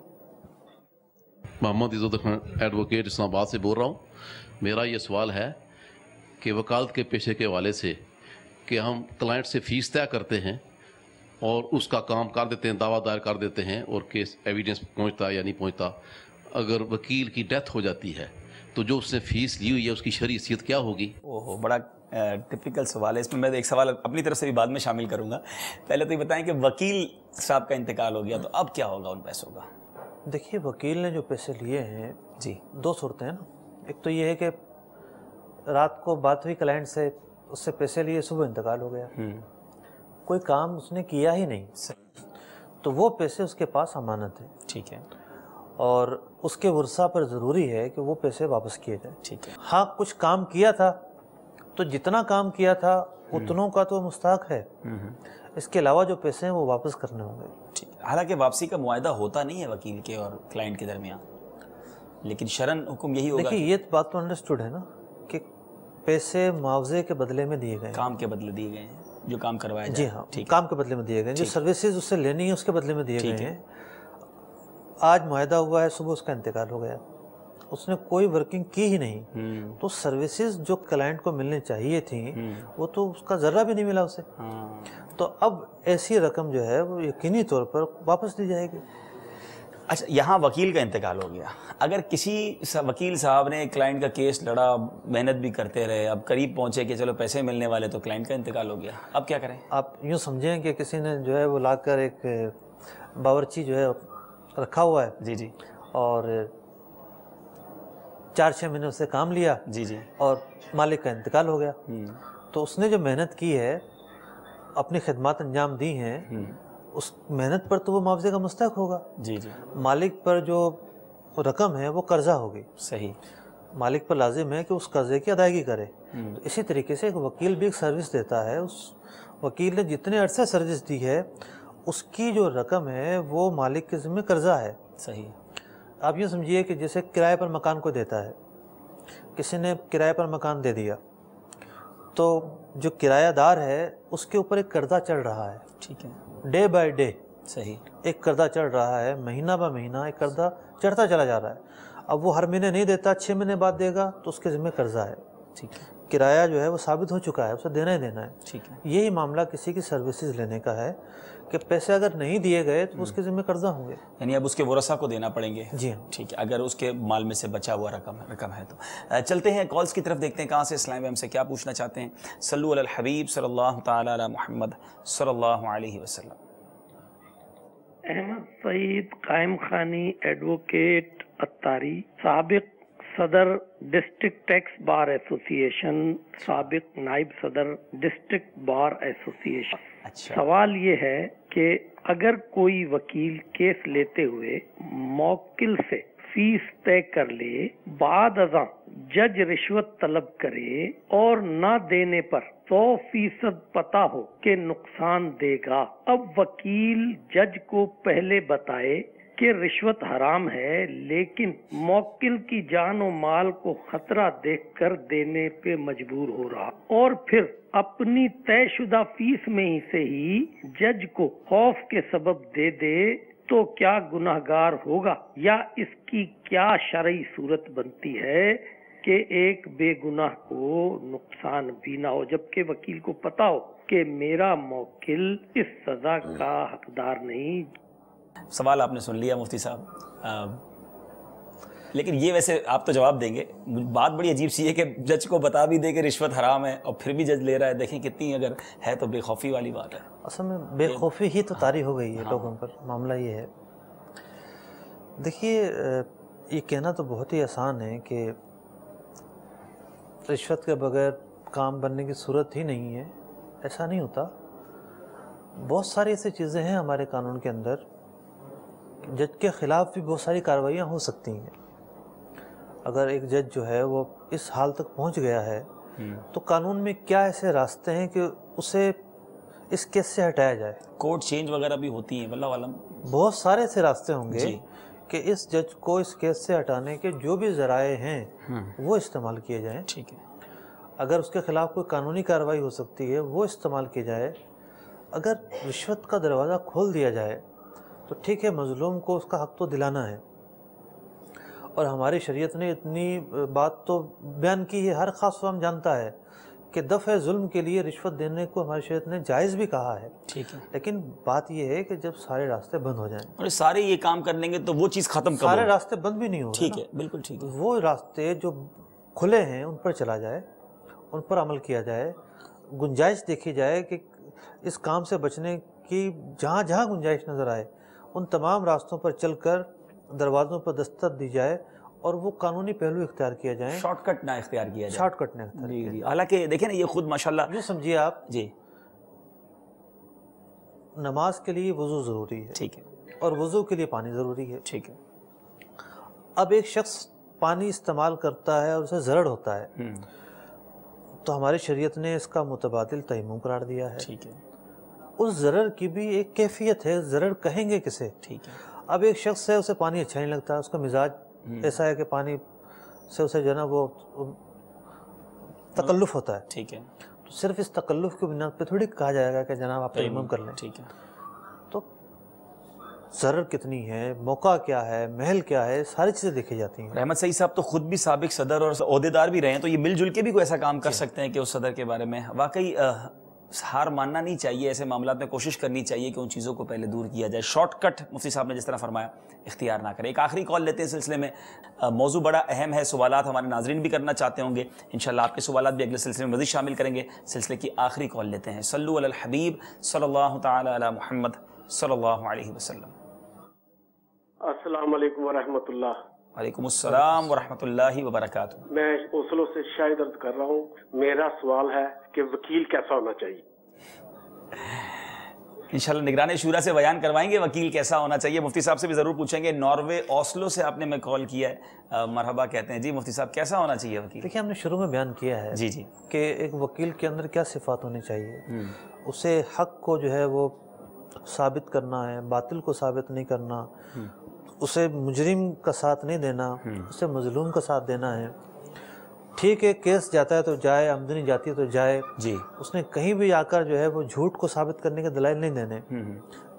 محمد عزت خان ایڈوکیٹ اسلام آباد سے بول رہا ہوں۔ میرا یہ سوال ہے کہ وکالت کے پیشے کے حوالے سے کہ ہم کلائنٹ سے فیس طے کرتے ہیں اور اس کا کام کر دیتے ہیں، دعویٰ دائر کر دیتے ہیں اور کیس ایویڈنس پہنچتا یا نہیں پہنچتا، اگر وکیل کی ڈیتھ ہو جاتی ہے تو جو اس نے فیس لی ہوئی ہے اس کی شرعی حیثیت کیا ہوگی؟ اوہ بڑا ٹپیکل سوال ہے. اس میں ایک سوال اپنی طرف سے بھی بعد میں شامل کروں گا. پہلے تو یہ بتائیں کہ وکیل صاحب کا انتقال ہو گیا تو اب کیا ہوگا ان پیسوں کا؟ دیکھیے وکیل نے جو پیسے لیے ہیں جی دو صورتیں ہیں نا. ایک تو یہ ہے کہ رات کو بات ہوئی کلائنٹ سے، اس سے پیسے لیے، صبح انتقال ہو گیا، کوئی کام اس نے کیا ہی نہیں، تو وہ پیسے اس کے پاس امانت ہے. ٹھیک ہے. اور اس کے ورثہ پر ضروری ہے کہ وہ پیسے واپس کیے جائیں. ٹھیک ہے. ہاں کچھ کام کیا تھا تو جتنا کام کیا تھا اتنوں کا تو مستحق ہے، اس کے علاوہ جو پیسے ہیں وہ واپس کرنے ہوں گے. ٹھیک. حالانکہ واپسی کا معاہدہ ہوتا نہیں ہے وکیل کے اور کلائنٹ کے درمیان، لیکن شرعاً حکم یہی ہوگا. دیکھیے یہ بات تو انڈرسٹوڈ ہے نا کہ پیسے معاوضے کے بدلے میں دیے گئے، کام کے بدلے دیے گئے ہیں، جو کام کروایا جائے. جی ہاں کام کے بدلے میں دیے گئے، جو سروسز اس سے لینی ہے اس کے بدلے میں دیے گئے ہیں. آج معاہدہ ہوا ہے، صبح اس کا انتقال ہو گیا، اس نے کوئی ورکنگ کی ہی نہیں، تو سروسز جو کلائنٹ کو ملنے چاہیے تھیں وہ تو اس کا ذرہ بھی نہیں ملا اسے. تو اب ایسی رقم جو ہے وہ یقینی طور پر واپس دی جائے گی. اچھا یہاں وکیل کا انتقال ہو گیا، اگر کسی وکیل صاحب نے کلائنٹ کا کیس لڑا، محنت بھی کرتے رہے، اب قریب پہنچے کہ چلو پیسے ملنے والے، تو کلائنٹ کا انتقال ہو گیا، اب کیا کریں؟ آپ یوں سمجھیں کہ کسی نے جو ہے وہ لا کر ایک باورچی جو ہے رکھا ہوا ہے، جی جی، اور 4-6 مہینے سے کام لیا، جی جی، اور مالک کا انتقال ہو گیا. تو اس نے جو محنت کی ہے، اپنی خدمات انجام دی ہیں، اس محنت پر تو وہ معاوضے کا مستحق ہوگا. جی جی. مالک پر جو رقم ہے وہ قرضہ ہوگی. صحیح. مالک پر لازم ہے کہ اس قرضے کی ادائیگی کرے. تو اسی طریقے سے ایک وکیل بھی ایک سروس دیتا ہے، اس وکیل نے جتنے عرصے سروس دی ہے اس کی جو رقم ہے وہ مالک کے ذمہ قرضہ ہے. صحیح. آپ یہ سمجھیے کہ جیسے کرائے پر مکان کو دیتا ہے، کسی نے کرائے پر مکان دے دیا تو جو کرایہ دار ہے اس کے اوپر ایک قرضہ چڑھ رہا ہے. ٹھیک ہے. Day by day. صحیح. ایک قرضہ چڑھ رہا ہے، مہینہ بہ مہینہ ایک قرضہ چڑھتا چلا جا رہا ہے. اب وہ ہر مہینے نہیں دیتا، 6 مہینے بعد دے گا تو اس کے ذمہ قرضہ ہے. ٹھیک ہے. کرایہ جو ہے وہ ثابت ہو چکا ہے، اسے دینا ہی دینا ہے. ٹھیک ہے. یہی معاملہ کسی کی سروسز لینے کا ہے کہ پیسے اگر نہیں دیے گئے تو اس کے ذمہ قرضہ ہوں گے، یعنی اب اس کے ورثہ کو دینا پڑیں گے. جی ہاں. ٹھیک ہے. اگر اس کے مال میں سے بچا ہوا رقم ہے تو. چلتے ہیں کالز کی طرف، دیکھتے ہیں کہاں سے اسلام ہم سے کیا پوچھنا چاہتے ہیں. صلو علی الحبیب صلی اللہ تعالی علی محمد صلی اللہ علیہ وسلم. احمد سعید قائم خانی ایڈوکیٹ اتاری، سابق صدر ڈسٹرکٹ ٹیکس بار ایسوسی ایشن، سابق نائب صدر ڈسٹرکٹ بار ایسوسی ایشن. سوال یہ ہے کہ اگر کوئی وکیل کیس لیتے ہوئے موکل سے فیس طے کر لے، بعد ازاں جج رشوت طلب کرے اور نہ دینے پر 100% پتہ ہو کہ نقصان دے گا، اب وکیل جج کو پہلے بتائے کہ رشوت حرام ہے لیکن موکل کی جان و مال کو خطرہ دیکھ کر دینے پہ مجبور ہو رہا، اور پھر اپنی طے شدہ فیس میں ہی سے ہی جج کو خوف کے سبب دے دے، تو کیا گناہگار ہوگا، یا اس کی کیا شرعی صورت بنتی ہے کہ ایک بے گناہ کو نقصان بھی نہ ہو، جبکہ وکیل کو پتا ہو کہ میرا موکل اس سزا کا حقدار نہیں. سوال آپ نے سن لیا مفتی صاحب، لیکن یہ ویسے آپ تو جواب دیں گے، بات بڑی عجیب سی ہے کہ جج کو بتا بھی دے کہ رشوت حرام ہے اور پھر بھی جج لے رہا ہے. دیکھیں کتنی اگر ہے تو بے خوفی والی بات ہے. اصل میں بے خوفی ہی تو طاری ہو گئی ہے لوگوں پر. معاملہ یہ ہے، دیکھیے یہ کہنا تو بہت ہی آسان ہے کہ رشوت کے بغیر کام بننے کی صورت ہی نہیں ہے. ایسا نہیں ہوتا. بہت ساری ایسی چیزیں ہیں ہمارے قانون کے اندر، جج کے خلاف بھی بہت ساری کارروائیاں ہو سکتی ہیں. اگر ایک جج جو ہے وہ اس حال تک پہنچ گیا ہے تو قانون میں کیا ایسے راستے ہیں کہ اسے اس کیس سے ہٹایا جائے. کورٹ چینج وغیرہ بھی ہوتی ہیں واللہ عالم. بہت سارے ایسے راستے ہوں گے کہ اس جج کو اس کیس سے ہٹانے کے جو بھی ذرائع ہیں وہ استعمال کیے جائیں. ٹھیک ہے. اگر اس کے خلاف کوئی قانونی کارروائی ہو سکتی ہے وہ استعمال کی جائے. اگر رشوت کا دروازہ کھول دیا جائے تو ٹھیک ہے، مظلوم کو اس کا حق تو دلانا ہے، اور ہماری شریعت نے اتنی بات تو بیان کی ہے، ہر خاص فہم جانتا ہے کہ دفع ظلم کے لیے رشوت دینے کو ہماری شریعت نے جائز بھی کہا ہے، ٹھیک ہے، لیکن بات یہ ہے کہ جب سارے راستے بند ہو جائیں، اور سارے یہ کام کر لیں گے تو وہ چیز ختم کب سارے ہوگی؟ راستے بند بھی نہیں ہو رہے، ٹھیک ہے، بالکل ٹھیک ہے، وہ راستے جو کھلے ہیں ان پر چلا جائے، ان پر عمل کیا جائے، گنجائش دیکھی جائے کہ اس کام سے بچنے کی جہاں جہاں گنجائش نظر آئے ان تمام راستوں پر چل کر دروازوں پر دستک دی جائے اور وہ قانونی پہلو اختیار کیا جائیں، شارٹ کٹ نہ اختیار کیا جائے، شارٹ کٹ نہ اختیار جی کیا جی، جائے۔ حالانکہ دیکھیں نا یہ خود ماشاءاللہ یوں سمجھیے آپ، جی، نماز کے لیے وضو ضروری ہے، ٹھیک ہے، اور وضو کے لیے پانی ضروری ہے، ٹھیک ہے، اب ایک شخص پانی استعمال کرتا ہے اور اسے زرڑ ہوتا ہے، تو ہماری شریعت نے اس کا متبادل تیمم قرار دیا ہے، ٹھیک ہے، اس زرڑ کی بھی ایک کیفیت ہے، زرڑ کہیں گے کسے؟ ٹھیک ہے، اب ایک شخص ہے اسے پانی اچھا نہیں لگتا، اس کا مزاج ایسا ہے کہ پانی سے اسے جو ہے نا وہ تکلف ہوتا ہے، ٹھیک ہے، تو صرف اس تکلف کی بنیاد پہ تھوڑی کہا جائے گا کہ جناب آپ تیمم کر لیں، ٹھیک ہے، تو ضرر کتنی ہے، موقع کیا ہے، محل کیا ہے، ساری چیزیں دیکھی جاتی ہیں۔ رحمت سعید صاحب تو خود بھی سابق صدر اور عہدیدار بھی رہے ہیں، تو یہ مل جل کے بھی کوئی ایسا کام کر سکتے ہیں کہ اس صدر کے بارے میں واقعی ہار ماننا نہیں چاہیے، ایسے معاملات میں کوشش کرنی چاہیے کہ ان چیزوں کو پہلے دور کیا جائے، شارٹ کٹ مفتی صاحب نے جس طرح فرمایا اختیار نہ کریں۔ ایک آخری کال لیتے ہیں اس سلسلے میں، موضوع بڑا اہم ہے، سوالات ہمارے ناظرین بھی کرنا چاہتے ہوں گے، انشاءاللہ آپ کے سوالات بھی اگلے سلسلے میں مزید شامل کریں گے۔ سلسلے کی آخری کال لیتے ہیں، صلو علی الحبیب صلی اللہ تعالی علی محمد صلی اللہ علیہ وسلم۔ السلام علیکم ورحمۃ اللہ۔ وعلیکم السلام ورحمۃ اللہ وبرکاتہ۔ میں اوسلو سے شاہد عرض کر رہا ہوں، میرا سوال ہے کہ وکیل کیسا ہونا چاہیے؟ انشاءاللہ نگران شورا سے بیان کروائیں گے وکیل کیسا ہونا چاہیے، مفتی صاحب سے بھی ضرور پوچھیں گے۔ ناروے اوسلو سے آپ نے میں کال کیا ہے، مرحبا کہتے ہیں جی، مفتی صاحب کیسا ہونا چاہیے وکیل؟ دیکھیں ہم نے شروع میں بیان کیا ہے جی جی کہ ایک وکیل کے اندر کیا صفات ہونی چاہیے، اسے حق کو جو ہے وہ ثابت کرنا ہے، باطل کو ثابت نہیں کرنا، اسے مجرم کا ساتھ نہیں دینا، اسے مظلوم کا ساتھ دینا ہے۔ ٹھیک ہے، کیس جاتا ہے تو جائے، آمدنی جاتی ہے تو جائے، جی، اس نے کہیں بھی آ کر جو ہے وہ جھوٹ کو ثابت کرنے کے دلائل نہیں دینے،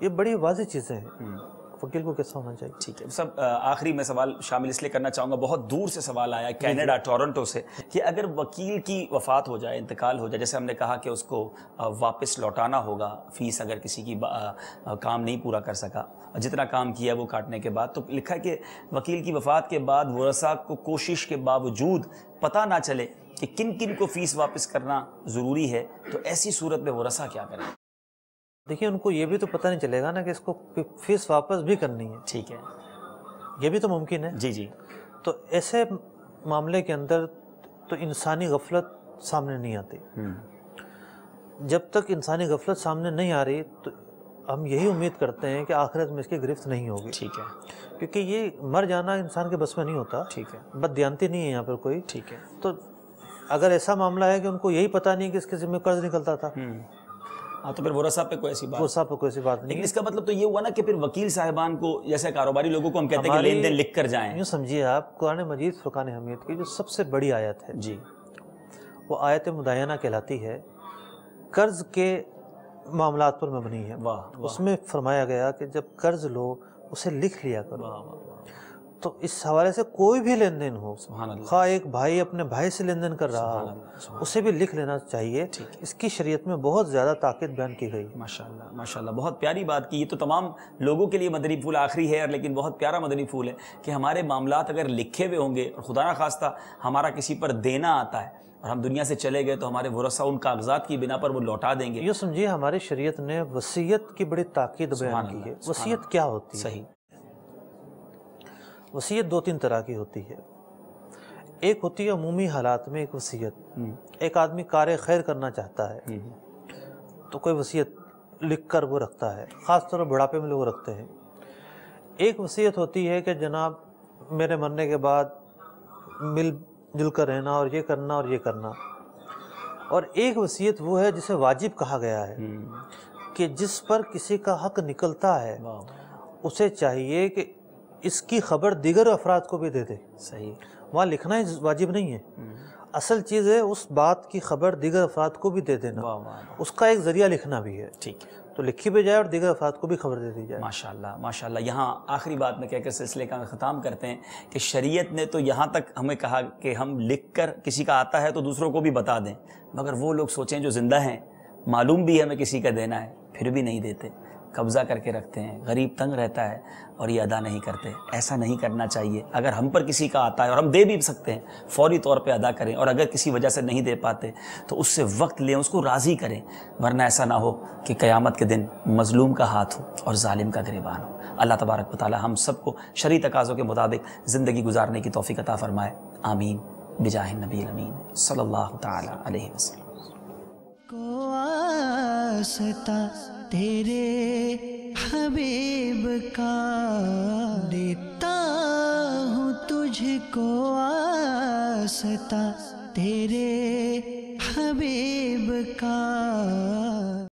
یہ بڑی واضح چیزیں ہیں۔ وکیل کو کیسا ہونا چاہیے؟ ٹھیک ہے سب، آخری میں سوال شامل اس لیے کرنا چاہوں گا، بہت دور سے سوال آیا کینیڈا ٹورنٹو سے، کہ اگر وکیل کی وفات ہو جائے، انتقال ہو جائے، جیسے ہم نے کہا کہ اس کو واپس لوٹانا ہوگا فیس، اگر کسی کی کام نہیں پورا کر سکا، جتنا کام کیا وہ کاٹنے کے بعد، تو لکھا ہے کہ وکیل کی وفات کے بعد ورثاء کو کوشش کے باوجود پتہ نہ چلے کہ کن کن کو فیس واپس کرنا ضروری ہے، تو ایسی صورت میں ورثاء کیا کریں؟ دیکھیے ان کو یہ بھی تو پتہ نہیں چلے گا نا کہ اس کو فیس واپس بھی کرنی ہے، ٹھیک ہے، یہ بھی تو ممکن ہے۔ جی جی، تو ایسے معاملے کے اندر تو انسانی غفلت سامنے نہیں آتی، جب تک انسانی غفلت سامنے نہیں آ رہی تو ہم یہی امید کرتے ہیں کہ آخرت میں اس کی گرفت نہیں ہوگی، ٹھیک ہے، کیونکہ یہ مر جانا انسان کے بس میں نہیں ہوتا، ٹھیک ہے، بددیانتی نہیں ہے یہاں پر کوئی، ٹھیک ہے، تو اگر ایسا معاملہ ہے کہ ان کو یہی پتہ نہیں کہ اس کے ذمہ قرض نکلتا تھا، ہاں تو پھر ورثاء پہ کوئی ایسی بات، ورثاء پہ کوئی ایسی بات نہیں۔ لیکن اس کا مطلب تو یہ ہوا نا کہ پھر وکیل صاحبان کو، جیسے کاروباری لوگوں کو ہم کہتے ہیں کہ لین دین لکھ کر جائیں، یوں سمجھیے آپ، قرآن مجید فرقان حمید کی جو سب سے بڑی آیت ہے جی، وہ آیت مداینہ کہلاتی ہے، قرض کے معاملات پر مبنی ہے۔ اس میں فرمایا گیا کہ جب قرض لو اسے لکھ لیا کرو، تو اس حوالے سے کوئی بھی لین دین ہو، خواہ ایک بھائی اپنے بھائی سے لین دین کر رہا ہو، اسے بھی لکھ لینا چاہیے، اس کی شریعت میں بہت زیادہ تاکید بیان کی گئی۔ ماشاءاللہ ماشاءاللہ، بہت پیاری بات کی، یہ تو تمام لوگوں کے لیے مدنی پھول آخری ہے، لیکن بہت پیارا مدنی پھول ہے کہ ہمارے معاملات اگر لکھے ہوئے ہوں گے اور خدا نہ خواستہ ہمارا کسی پر دینا آتا ہے اور ہم دنیا سے چلے گئے تو ہمارے ورثاء ان کاغذات کی بنا پر وہ لوٹا دیں گے۔ یہ سمجھیے ہماری شریعت نے وصیت کی بڑی تاکید بیان کی ہے۔ وصیت کیا ہوتی ہے؟ صحیح، وصیت دو تین طرح کی ہوتی ہے، ایک ہوتی ہے عمومی حالات میں ایک وصیت، ایک آدمی کار خیر کرنا چاہتا ہے تو کوئی وصیت لکھ کر وہ رکھتا ہے، خاص طور پر بڑھاپے میں لوگ رکھتے ہیں۔ ایک وصیت ہوتی ہے کہ جناب میرے مرنے کے بعد مل جل کر رہنا اور یہ کرنا اور یہ کرنا، اور ایک وصیت وہ ہے جسے واجب کہا گیا ہے کہ جس پر کسی کا حق نکلتا ہے اسے چاہیے کہ اس کی خبر دیگر افراد کو بھی دے دے۔ صحیح، وہاں لکھنا ہی واجب نہیں ہے، اصل چیز ہے اس بات کی خبر دیگر افراد کو بھی دے دینا، اس کا ایک ذریعہ لکھنا بھی ہے۔ ٹھیک، تو لکھی بھی جائے اور دیگر افراد کو بھی خبر دے دی جائے۔ ماشاءاللہ ماشاءاللہ۔ یہاں آخری بات میں کہہ کر سلسلے کا اختتام کرتے ہیں کہ شریعت نے تو یہاں تک ہمیں کہا کہ ہم لکھ کر کسی کا آتا ہے تو دوسروں کو بھی بتا دیں، مگر وہ لوگ سوچیں جو زندہ ہیں، معلوم بھی ہے ہمیں کسی کا دینا ہے، پھر بھی نہیں دیتے، قبضہ کر کے رکھتے ہیں، غریب تنگ رہتا ہے اور یہ ادا نہیں کرتے۔ ایسا نہیں کرنا چاہیے۔ اگر ہم پر کسی کا آتا ہے اور ہم دے بھی سکتے ہیں، فوری طور پہ ادا کریں، اور اگر کسی وجہ سے نہیں دے پاتے تو اس سے وقت لیں، اس کو راضی کریں، ورنہ ایسا نہ ہو کہ قیامت کے دن مظلوم کا ہاتھ ہو اور ظالم کا گریبان ہو۔ اللہ تبارک و تعالی ہم سب کو شرعی تقاضوں کے مطابق زندگی گزارنے کی توفیق عطا فرمائے، آمین بجاہ النبی الامین صلی اللہ تعالی علیہ وسلم۔ کو واسطہ تیرے حبیب کا دیتا ہوں تجھ کو واسطہ تیرے حبیب کا۔